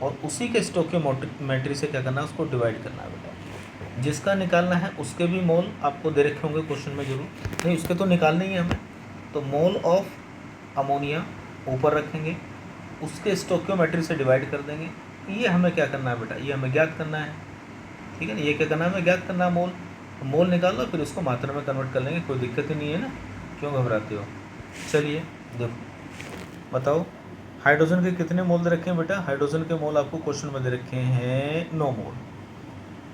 और उसी के स्टोक्योमेट्री से क्या करना है, उसको डिवाइड करना है बेटा। जिसका निकालना है उसके भी मोल आपको दे रखे होंगे क्वेश्चन में जरूर, नहीं उसके तो निकालने ही है हमें। तो मोल ऑफ अमोनिया ऊपर रखेंगे, उसके स्टोक्योमेट्री से डिवाइड कर देंगे। ये हमें क्या करना है बेटा, ये हमें ज्ञात करना है, ठीक है ना। ये क्या करना है, हमें ज्ञात करना है मोल। तो मोल निकाल लो, फिर उसको मात्रा में कन्वर्ट कर लेंगे, कोई दिक्कत ही नहीं है ना, क्यों घबराते हो। चलिए देखो बताओ, हाइड्रोजन के कितने मोल दे रखे हैं बेटा। हाइड्रोजन के मोल आपको क्वेश्चन में दे रखे हैं 9 मोल।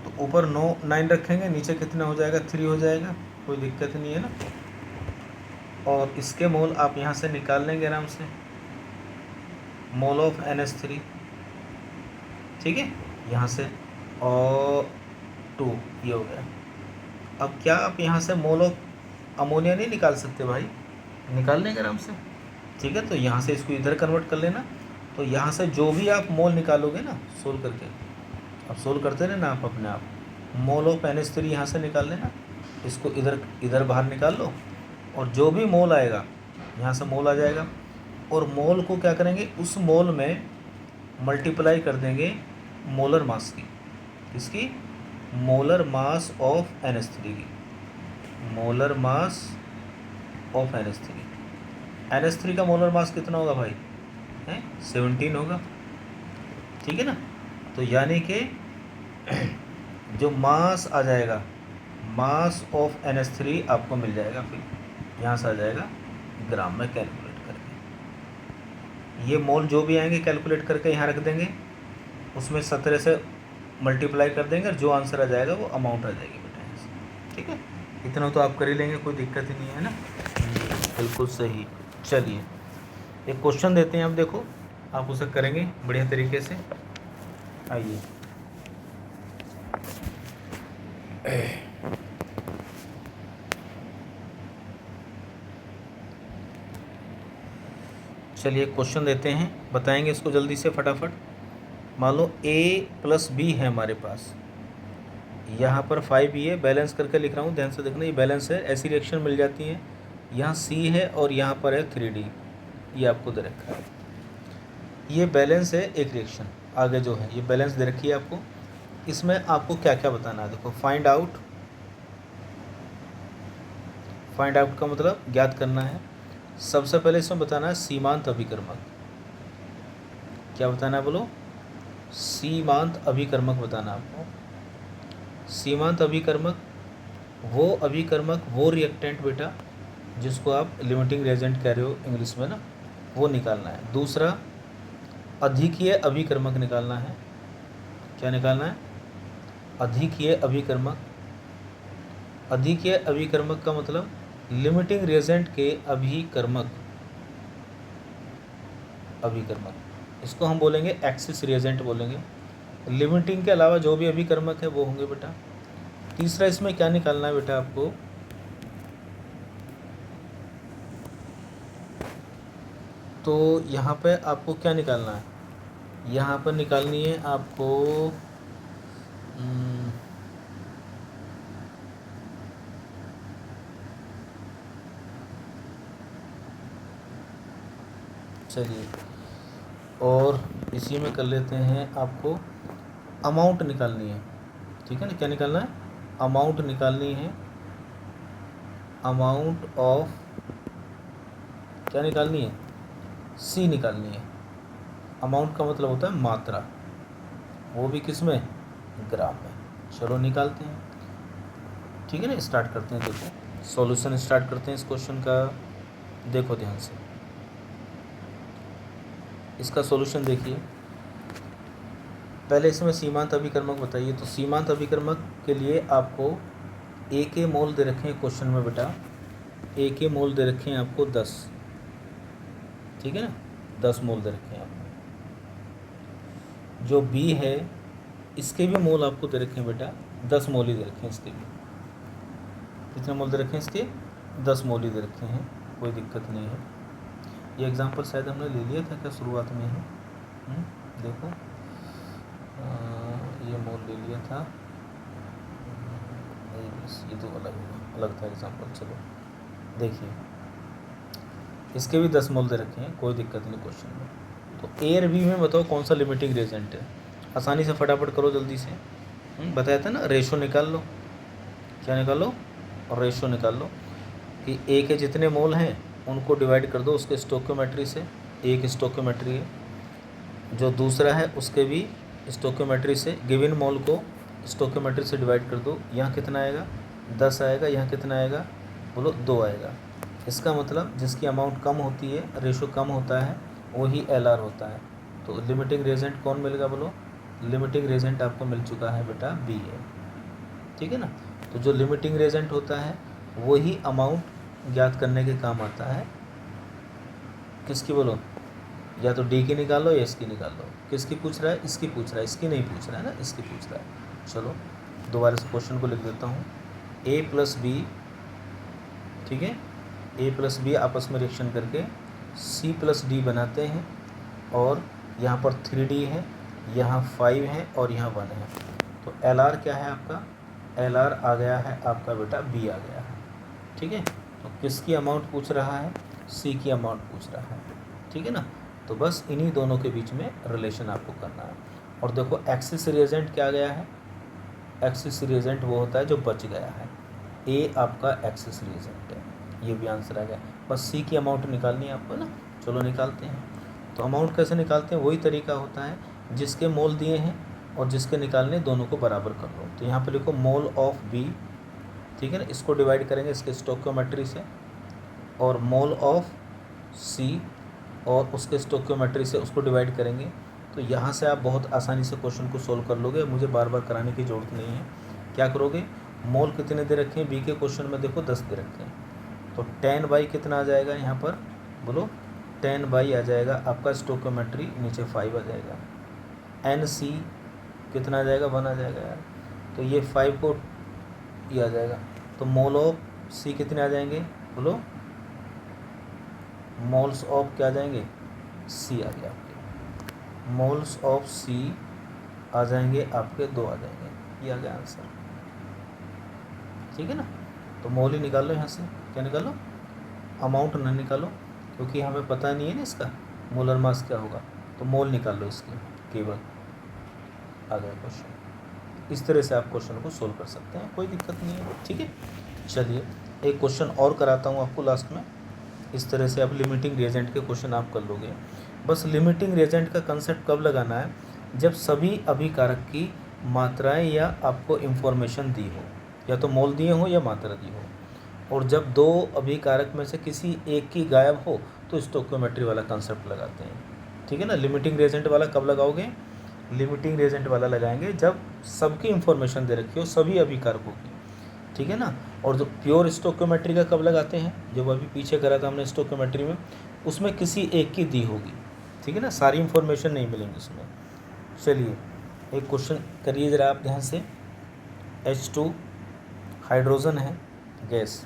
तो ऊपर 9 रखेंगे, नीचे कितना हो जाएगा, 3 हो जाएगा, कोई दिक्कत नहीं है ना। और इसके मोल आप यहाँ से निकाल लेंगे आराम से, मोल ऑफ NH3, ठीक है, यहाँ से, और 2 ये हो गया। अब क्या आप यहाँ से मोल ऑफ अमोनिया नहीं निकाल सकते भाई, निकाल लेंगे आराम से, ठीक है। तो यहाँ से इसको इधर कन्वर्ट कर लेना। तो यहाँ से जो भी आप मोल निकालोगे ना सोल्व करके, अब सोल्व करते रहना आप अपने आप, मोल ऑफ NH3 यहाँ से निकाल लेना, इसको इधर बाहर निकाल लो, और जो भी मोल आएगा यहाँ से मोल आ जाएगा, और मोल को क्या करेंगे, उस मोल में मल्टीप्लाई कर देंगे मोलर मास की, इसकी मोलर मास ऑफ NH3 की, मोलर मास ऑफ NH3 का मोलर मास कितना होगा भाई, है 17 होगा, ठीक है ना। तो यानी कि जो मास आ जाएगा, मास ऑफ NH3 आपको मिल जाएगा, फिर यहाँ से आ जाएगा ग्राम में कैलकुलेट करके। ये मोल जो भी आएंगे कैलकुलेट करके यहाँ रख देंगे, उसमें 17 से मल्टीप्लाई कर देंगे, और जो आंसर आ जाएगा वो अमाउंट आ जाएगी बेटा यहाँ से, ठीक है। इतना तो आप कर ही लेंगे, कोई दिक्कत ही नहीं है ना, बिल्कुल सही। चलिए एक क्वेश्चन देते हैं, अब देखो आप उसे करेंगे बढ़िया तरीके से। आइए चलिए क्वेश्चन देते हैं, बताएंगे इसको जल्दी से फटाफट। मान लो A+B है हमारे पास, यहाँ पर 5 है, बैलेंस करके लिख रहा हूँ, ध्यान से देखना, ये बैलेंस है, ऐसी रिएक्शन मिल जाती है। यहाँ C है और यहाँ पर है 3D, ये आपको दे रखा है, ये बैलेंस है एक रिएक्शन। आगे जो है ये बैलेंस दे रखी है आपको, इसमें आपको क्या क्या बताना है, देखो फाइंड आउट का मतलब ज्ञात करना है। सबसे पहले इसमें बताना है सीमांत अभिकर्मक, क्या बताना है बोलो, सीमांत अभिकर्मक बताना आपको। सीमांत अभिकर्मक वो रिएक्टेंट बेटा जिसको आप लिमिटिंग रिएजेंट कह रहे हो इंग्लिश में ना, वो निकालना है। दूसरा अधिकीय अभिकर्मक निकालना है, क्या निकालना है, अधिकीय अभिकर्मक। अधिकीय अभिकर्मक का मतलब लिमिटिंग रिएजेंट के अभिकर्मक, इसको हम बोलेंगे एक्सिस रिएजेंट बोलेंगे। लिमिटिंग के अलावा जो भी अभिकर्मक है वो होंगे बेटा। तीसरा इसमें क्या निकालना है बेटा आपको, तो यहाँ पे आपको क्या निकालना है, यहाँ पर निकालनी है आपको चलिए, और इसी में कर लेते हैं, आपको अमाउंट निकालनी है, ठीक है ना। क्या निकालना है, अमाउंट निकालनी है, अमाउंट ऑफ क्या निकालनी है, C निकालनी है। अमाउंट का मतलब होता है मात्रा, वो भी किस में, ग्राम में। चलो निकालते हैं, ठीक है ना, स्टार्ट करते हैं। देखो सॉल्यूशन स्टार्ट करते हैं इस क्वेश्चन का, देखो ध्यान से इसका सॉल्यूशन देखिए। पहले इसमें सीमांत अभिकर्मक बताइए, तो सीमांत अभिकर्मक के लिए आपको A के मोल दे रखे हैं क्वेश्चन में बेटा, A के मोल दे रखे हैं आपको 10, ठीक है ना, 10 मोल दे रखे हैं आपको। जो B है इसके भी मोल आपको दे रखे हैं बेटा, 10 मोल ही दे रखे हैं इसके भी, कितने मोल दे रखे हैं इसके? 10 मोल ही दे रखे हैं, कोई दिक्कत नहीं है। ये एग्जांपल शायद हमने ले लिया था क्या शुरुआत में ही? देखो ये मोल ले लिया था, ये तो अलग था एग्जांपल। चलो देखिए, इसके भी 10 मोल दे रखे हैं, कोई दिक्कत नहीं क्वेश्चन में। तो ए और बी में बताओ कौन सा लिमिटिंग रिएजेंट है? आसानी से फटाफट करो जल्दी से। बताया था ना, रेशो निकाल लो। क्या निकालो? और रेशो निकाल लो कि ए के जितने मोल हैं उनको डिवाइड कर दो उसके स्टोकियोमेट्री से। एक स्टोकियोमेट्री है, जो दूसरा है उसके भी स्टोकियोमेट्री से। गिवन मोल को स्टोकियोमेट्री से डिवाइड कर दो। यहाँ कितना आएगा? 10 आएगा। यहाँ कितना आएगा? बोलो 2 आएगा। इसका मतलब जिसकी अमाउंट कम होती है, रेशो कम होता है, वही LR होता है। तो लिमिटिंग रिएजेंट कौन मिलेगा? बोलो, लिमिटिंग रिएजेंट आपको मिल चुका है बेटा, बी है। ठीक है ना? तो जो लिमिटिंग रिएजेंट होता है वही अमाउंट ज्ञात करने के काम आता है। किसकी? बोलो, या तो डी की निकाल लो या इसकी निकाल लो। किसकी पूछ रहा है? इसकी पूछ रहा है, इसकी नहीं पूछ रहा है ना, इसकी पूछ रहा है। चलो दोबारा से क्वेश्चन को लिख देता हूँ। ए प्लस बी, ठीक है, ए प्लस बी आपस में रिएक्शन करके सी प्लस डी बनाते हैं, और यहाँ पर 3D है, यहाँ 5 है और यहाँ 1 है। तो LR क्या है आपका? LR आ गया है आपका बेटा, बी आ गया है। ठीक है, तो किसकी अमाउंट पूछ रहा है? सी की अमाउंट पूछ रहा है। ठीक है ना? तो बस इन्हीं दोनों के बीच में रिलेशन आपको करना है। और देखो एक्सिस रिएजेंट क्या गया है? एक्सिस रिएजेंट वो होता है जो बच गया है। ए आपका एक्सिस रिएजेंट है, ये भी आंसर आ गया। बस सी की अमाउंट निकालनी है आपको ना। चलो निकालते हैं। तो अमाउंट कैसे निकालते हैं? वही तरीका होता है, जिसके मोल दिए हैं और जिसके निकालने, दोनों को बराबर कर लो। तो यहाँ पे लिखो मोल ऑफ बी, ठीक है ना, इसको डिवाइड करेंगे इसके स्टोकियोमेट्री से, और मोल ऑफ सी और उसके स्टोकियोमेट्री से उसको डिवाइड करेंगे। तो यहाँ से आप बहुत आसानी से क्वेश्चन को सोल्व कर लोगे, मुझे बार बार कराने की ज़रूरत नहीं है। क्या करोगे? मोल कितने दे रखे हैं बी के क्वेश्चन में? देखो 10 दे रखे हैं। तो 10 बाई कितना आ जाएगा यहाँ पर? बोलो, 10 बाई आ जाएगा आपका स्टोकियोमेट्री, नीचे 5 आ जाएगा। एन सी कितना आ जाएगा? 1 आ जाएगा यार। तो ये 5 को ये आ जाएगा। तो मोल ऑफ सी कितने आ जाएंगे? बोलो, मोल्स ऑफ क्या आ जाएंगे? सी आ गया आपके। मोल्स ऑफ सी आ जाएंगे आपके 2 आ जाएंगे। ये आ गया आंसर। ठीक है ना? तो मोल ही निकाल लो यहाँ से। क्या निकालो? अमाउंट ना निकालो, क्योंकि हमें पता नहीं है ना इसका मोलर मास क्या होगा। तो मोल निकाल लो इसके केवल। आ गया क्वेश्चन। इस तरह से आप क्वेश्चन को सोल्व कर सकते हैं, कोई दिक्कत नहीं है। ठीक है, चलिए एक क्वेश्चन और कराता हूँ आपको लास्ट में। इस तरह से आप लिमिटिंग रिएजेंट के क्वेश्चन आप कर लोगे। बस लिमिटिंग रिएजेंट का कंसेप्ट कब लगाना है? जब सभी अभिकारक की मात्राएं या आपको इंफॉर्मेशन दी हो, या तो मोल दिए हो या मात्रा दी हो। और जब 2 अभिकारक में से किसी एक की गायब हो तो स्टोकियोमेट्री वाला कंसेप्ट लगाते हैं। ठीक है ना? लिमिटिंग रिएजेंट वाला कब लगाओगे? लिमिटिंग रिएजेंट वाला लगाएंगे जब सबकी इंफॉर्मेशन दे रखी हो, सभी अभिकारकों की। ठीक है ना? और जो प्योर स्टोकियोमेट्री का कब लगाते हैं? जब अभी पीछे करा था हमने स्टोकियोमेट्री में, उसमें किसी एक की दी होगी। ठीक है ना? सारी इंफॉर्मेशन नहीं मिलेंगी उसमें। चलिए एक क्वेश्चन करिए ज़रा आप ध्यान से। H2 हाइड्रोजन है, गैस,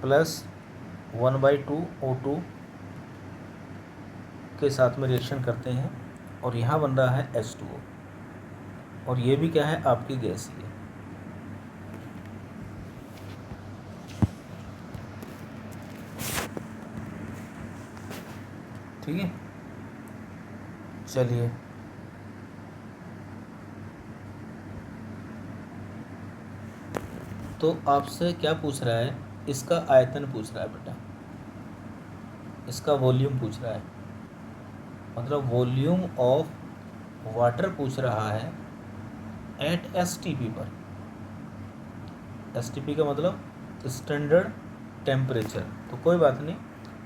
प्लस 1/2 O2 के साथ में रिएक्शन करते हैं, और यहाँ बन रहा है H2O, और ये भी क्या है? आपकी गैस ही है। ठीक है, चलिए तो आपसे क्या पूछ रहा है? इसका आयतन पूछ रहा है बेटा, इसका वॉल्यूम पूछ रहा है, मतलब वॉल्यूम ऑफ वाटर पूछ रहा है एट STP पर। STP का मतलब स्टैंडर्ड टेम्परेचर। तो कोई बात नहीं,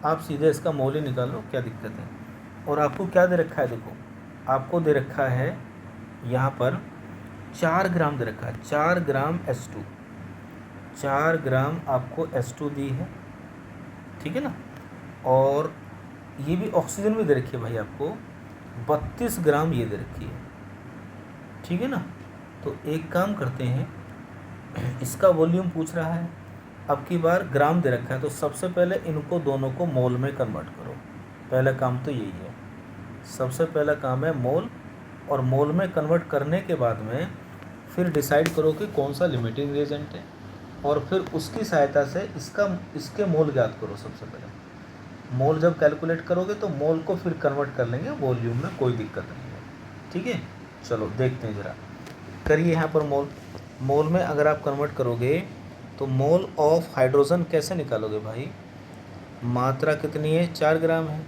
आप सीधे इसका मोल ही निकाल लो, क्या दिक्कत है। और आपको क्या दे रखा है? देखो आपको दे रखा है यहाँ पर 4 ग्राम दे रखा है, 4 ग्राम H2, 4 ग्राम आपको H2 दी है। ठीक है ना? और ये भी ऑक्सीजन भी दे रखी है भाई आपको, 32 ग्राम ये दे रखी है। ठीक है ना? तो एक काम करते हैं, इसका वॉल्यूम पूछ रहा है, अब की बार ग्राम दे रखा है, तो सबसे पहले इनको दोनों को मोल में कन्वर्ट करो। पहला काम तो यही है, सबसे पहला काम है मोल, और मोल में कन्वर्ट करने के बाद में फिर डिसाइड करो कि कौन सा लिमिटिंग रिएजेंट है, और फिर उसकी सहायता से इसके मोल ज्ञात करो। सबसे पहले मोल जब कैलकुलेट करोगे तो मोल को फिर कन्वर्ट कर लेंगे वॉल्यूम में, कोई दिक्कत नहीं है। ठीक है, चलो देखते हैं ज़रा, करिए यहाँ पर मोल। मोल में अगर आप कन्वर्ट करोगे तो मोल ऑफ हाइड्रोजन कैसे निकालोगे भाई? मात्रा कितनी है? 4 ग्राम है।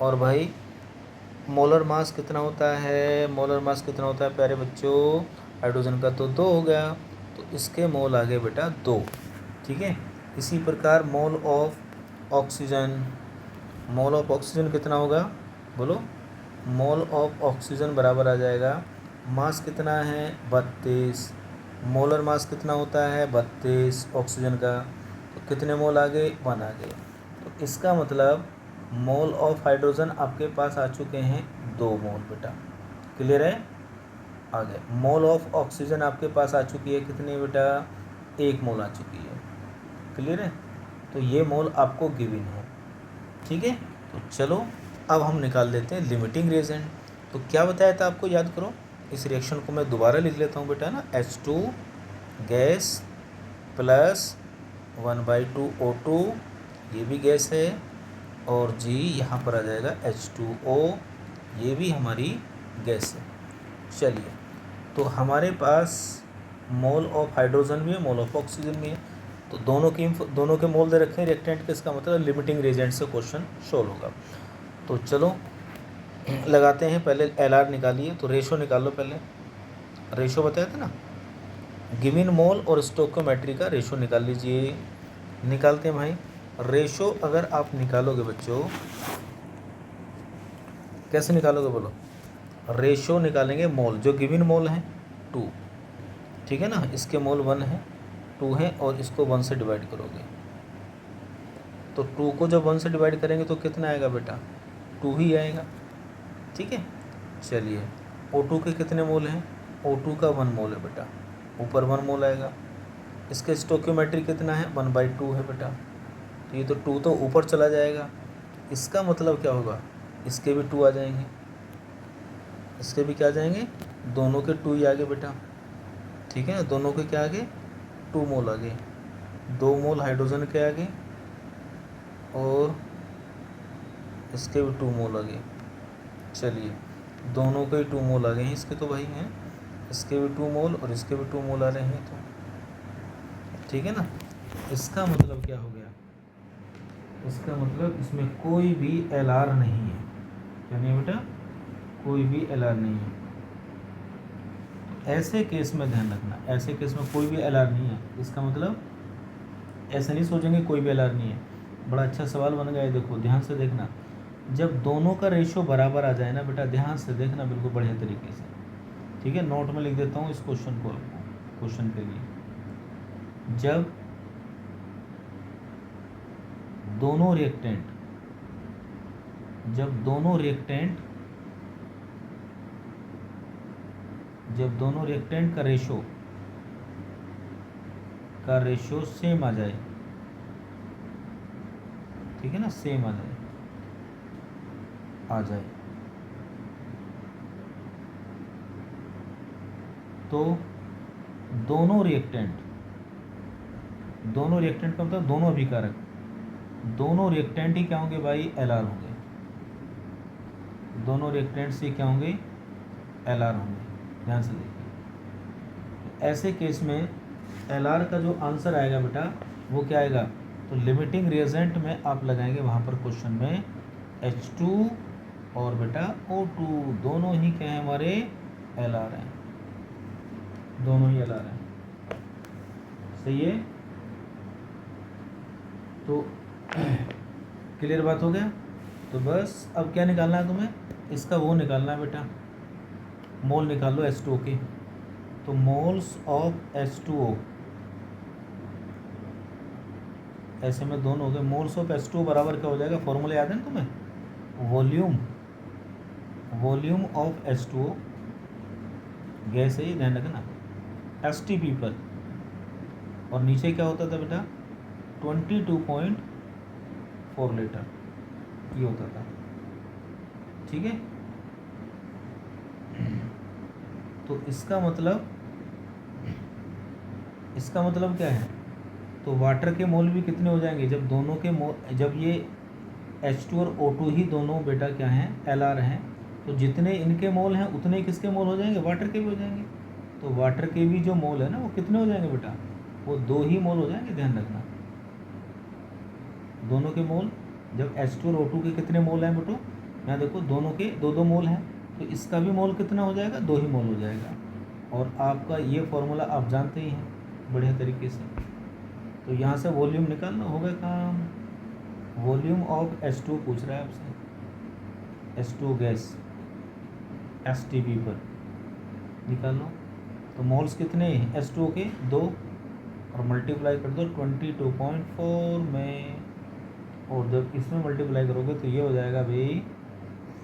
और भाई मोलर मास कितना होता है? मोलर मास कितना होता है प्यारे बच्चों? हाइड्रोजन का तो 2 हो गया, तो इसके मोल आ गए बेटा 2। ठीक है, इसी प्रकार mole of oxygen, mole of oxygen कितना होगा बोलो? मोल ऑफ ऑक्सीजन बराबर आ जाएगा, मास कितना है? 32। मोलर मास कितना होता है? 32 ऑक्सीजन का, तो कितने मोल आ गए? 1 आ गए। तो इसका मतलब मोल ऑफ हाइड्रोजन आपके पास आ चुके हैं 2 मोल बेटा। क्लियर है? आ गए। मोल ऑफ ऑक्सीजन आपके पास आ चुकी है कितनी बेटा? 1 मोल आ चुकी है। क्लियर है? तो ये मोल आपको गिवन है। ठीक है, तो चलो अब हम निकाल देते हैं लिमिटिंग रिएजेंट। तो क्या बताया था आपको, याद करो। इस रिएक्शन को मैं दोबारा लिख लेता हूँ बेटा ना, H2 गैस प्लस 1/2 O2, ये भी गैस है, और G यहाँ पर आ जाएगा H2O, ये भी हमारी गैस है। चलिए, तो हमारे पास मोल ऑफ हाइड्रोजन भी है, मोल ऑफ ऑक्सीजन भी है, तो दोनों के मोल दे रखे हैं रिएक्टेंट के, इसका मतलब लिमिटिंग रिएजेंट से क्वेश्चन सोल्व होगा। तो चलो लगाते हैं, पहले LR निकालिए, तो रेशो निकाल लो। पहले रेशो बताया था ना, गिवन मोल और स्टोइकियोमेट्री का रेशो निकाल लीजिए। निकालते हैं भाई। रेशो अगर आप निकालोगे बच्चों, कैसे निकालोगे बोलो? रेशो निकालेंगे मोल, जो गिवन मोल है 2, ठीक है ना, इसके मोल 1 है, 2 है, और इसको 1 से डिवाइड करोगे, तो 2 को जब 1 से डिवाइड करेंगे तो कितना आएगा बेटा? 2 ही आएगा। ठीक है, चलिए O2 के कितने मोल हैं? O2 का 1 मोल है बेटा, ऊपर 1 मोल आएगा। इसके स्टोइकियोमेट्री कितना है? 1/2 है बेटा, तो ये तो 2 तो ऊपर चला जाएगा। इसका मतलब क्या होगा? इसके भी 2 आ जाएंगे, इसके भी क्या आ जाएंगे? दोनों के 2 ही आगे बेटा। ठीक है ना, दोनों के क्या आगे? 2 मोल आगे, 2 मोल हाइड्रोजन के आगे, और इसके भी 2 मोल आगे। चलिए, दोनों के 2 मोल आ गए हैं इसके, तो भाई हैं, इसके भी 2 मोल और इसके भी 2 मोल आ रहे हैं, तो ठीक है ना। इसका मतलब क्या हो गया? इसका मतलब इसमें कोई भी LR नहीं है। क्या नहीं है बेटा? कोई भी LR नहीं है। ऐसे केस में ध्यान रखना, ऐसे केस में कोई भी LR नहीं है, इसका मतलब ऐसे नहीं सोचेंगे कोई भी LR नहीं है। बड़ा अच्छा सवाल बन गया है, देखो ध्यान से देखना। जब दोनों का रेशियो बराबर आ जाए ना बेटा, ध्यान से देखना बिल्कुल बढ़िया तरीके से। ठीक है, नोट में लिख देता हूँ इस क्वेश्चन को, क्वेश्चन के लिए। जब दोनों रिएक्टेंट जब दोनों रिएक्टेंट का रेशो सेम आ जाए, ठीक है ना, सेम आ जाए, तो दोनों रिएक्टेंट का मतलब दोनों अभिकारक, दोनों रिएक्टेंट ही क्या होंगे भाई? LR होंगे। दोनों रिएक्टेंट से क्या होंगे? LR होंगे। ध्यान से देखिए, ऐसे केस में LR का जो आंसर आएगा बेटा, वो क्या आएगा? तो लिमिटिंग रिएजेंट में आप लगाएंगे वहाँ पर क्वेश्चन में H2 और बेटा O2, दोनों ही क्या है हमारे? LR हैं, दोनों ही LR हैं। सही है, तो क्लियर बात हो गया। तो बस अब क्या निकालना है तुम्हें? इसका वो निकालना है बेटा, मोल निकाल लो H2O के। तो मोल्स ऑफ H2O, ऐसे में दोनों हो गए। मोल्स ऑफ H2O बराबर क्या हो जाएगा? फॉर्मूला याद है ना तुम्हें? वॉल्यूम ऑफ H2O, गैस है ये, ध्यान रखना, STP पर और नीचे क्या होता था बेटा 22.4 लीटर ये होता था। ठीक है, तो इसका मतलब क्या है, तो वाटर के मोल भी कितने हो जाएंगे जब दोनों के मोल, जब ये H2 और O2 ही दोनों बेटा क्या हैं Lr हैं, तो जितने इनके मोल हैं उतने किसके मोल हो जाएंगे, वाटर के भी हो जाएंगे। तो वाटर के भी जो मोल है ना वो कितने हो जाएंगे बेटा, वो 2 ही मोल हो जाएंगे, ध्यान रखना। दोनों के मोल, जब H2 और O2 के कितने मोल हैं बेटो, यहाँ देखो दोनों के 2-2 मोल हैं, तो इसका भी मोल कितना हो जाएगा, 2 ही मोल हो जाएगा। और आपका ये फॉर्मूला आप जानते ही हैं बढ़िया तरीके से। तो यहाँ से वॉल्यूम निकालना होगा काम, वॉल्यूम ऑफ H2 पूछ रहा है आपसे, H2 गैस STP पर निकालो। तो मोल्स कितने हैं H2O के 2, और मल्टीप्लाई कर दो 22.4 में, और जब इसमें मल्टीप्लाई करोगे तो ये हो जाएगा भाई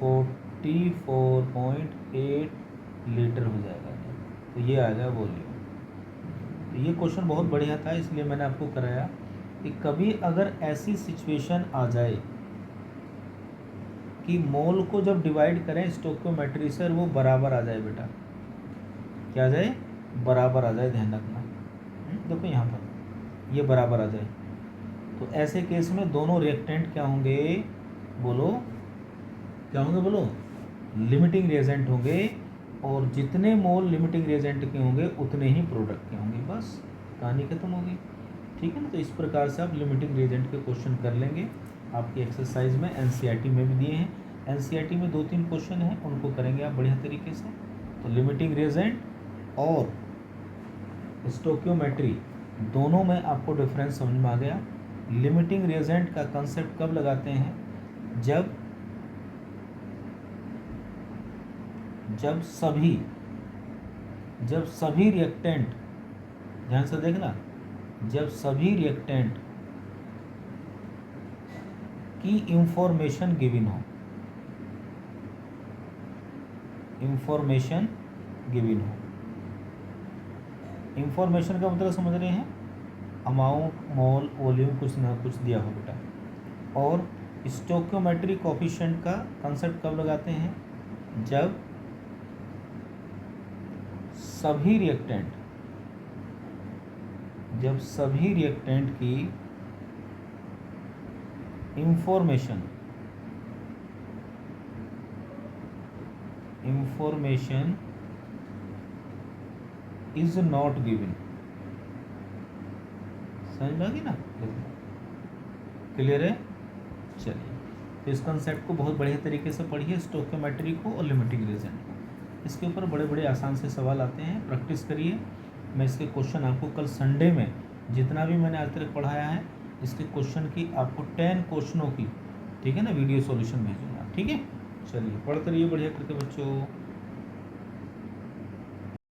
44.8 लीटर हो जाएगा। तो ये आ गया वॉल्यूम। तो ये क्वेश्चन बहुत बढ़िया था, इसलिए मैंने आपको कराया कि कभी अगर ऐसी सिचुएशन आ जाए कि मोल को जब डिवाइड करें स्टोइकियोमेट्री से वो बराबर आ जाए बेटा, क्या आ जाए, बराबर आ जाए, ध्यान रखना। देखो यहाँ पर ये बराबर आ जाए, तो ऐसे केस में दोनों रिएक्टेंट क्या होंगे, बोलो क्या होंगे, बोलो लिमिटिंग रिएजेंट होंगे, और जितने मोल लिमिटिंग रिएजेंट के होंगे उतने ही प्रोडक्ट के होंगे, बस कहानी खत्म होगी। ठीक है ना, तो इस प्रकार से आप लिमिटिंग रिएजेंट के क्वेश्चन कर लेंगे। आपकी एक्सरसाइज में NCERT में भी दिए हैं, NCERT में 2-3 क्वेश्चन हैं, उनको करेंगे आप बढ़िया तरीके से। तो लिमिटिंग रिएजेंट और स्टोइकियोमेट्री दोनों में आपको डिफरेंस समझ में आ गया। लिमिटिंग रिएजेंट का कंसेप्ट कब लगाते हैं, जब सभी रिएक्टेंट, ध्यान से देखना, जब सभी रिएक्टेंट की इंफॉर्मेशन गिवन हो, इंफॉर्मेशन का मतलब समझ रहे हैं, अमाउंट, मोल, वॉल्यूम, कुछ ना कुछ दिया हो बेटा। और स्टोइकियोमेट्री कोफिशिएंट का कंसेप्ट कब लगाते हैं, जब सभी रिएक्टेंट की इंफॉर्मेशन इज नॉट गिवन। समझ में आ गई ना, क्लियर है। चलिए, तो इस कंसेप्ट को बहुत बढ़िया तरीके से पढ़िए, स्टोइकियोमेट्री को और लिमिटिंग रिएजेंट को। इसके ऊपर बड़े बड़े आसान से सवाल आते हैं, प्रैक्टिस करिए। मैं इसके क्वेश्चन आपको कल संडे में जितना भी मैंने आज तक पढ़ाया है, इसके क्वेश्चन की आपको 10 क्वेश्चनों की, ठीक है ना, वीडियो सॉल्यूशन भेजूंगा। ठीक है, चलिए पढ़ते रहिए बढ़िया करके बच्चों।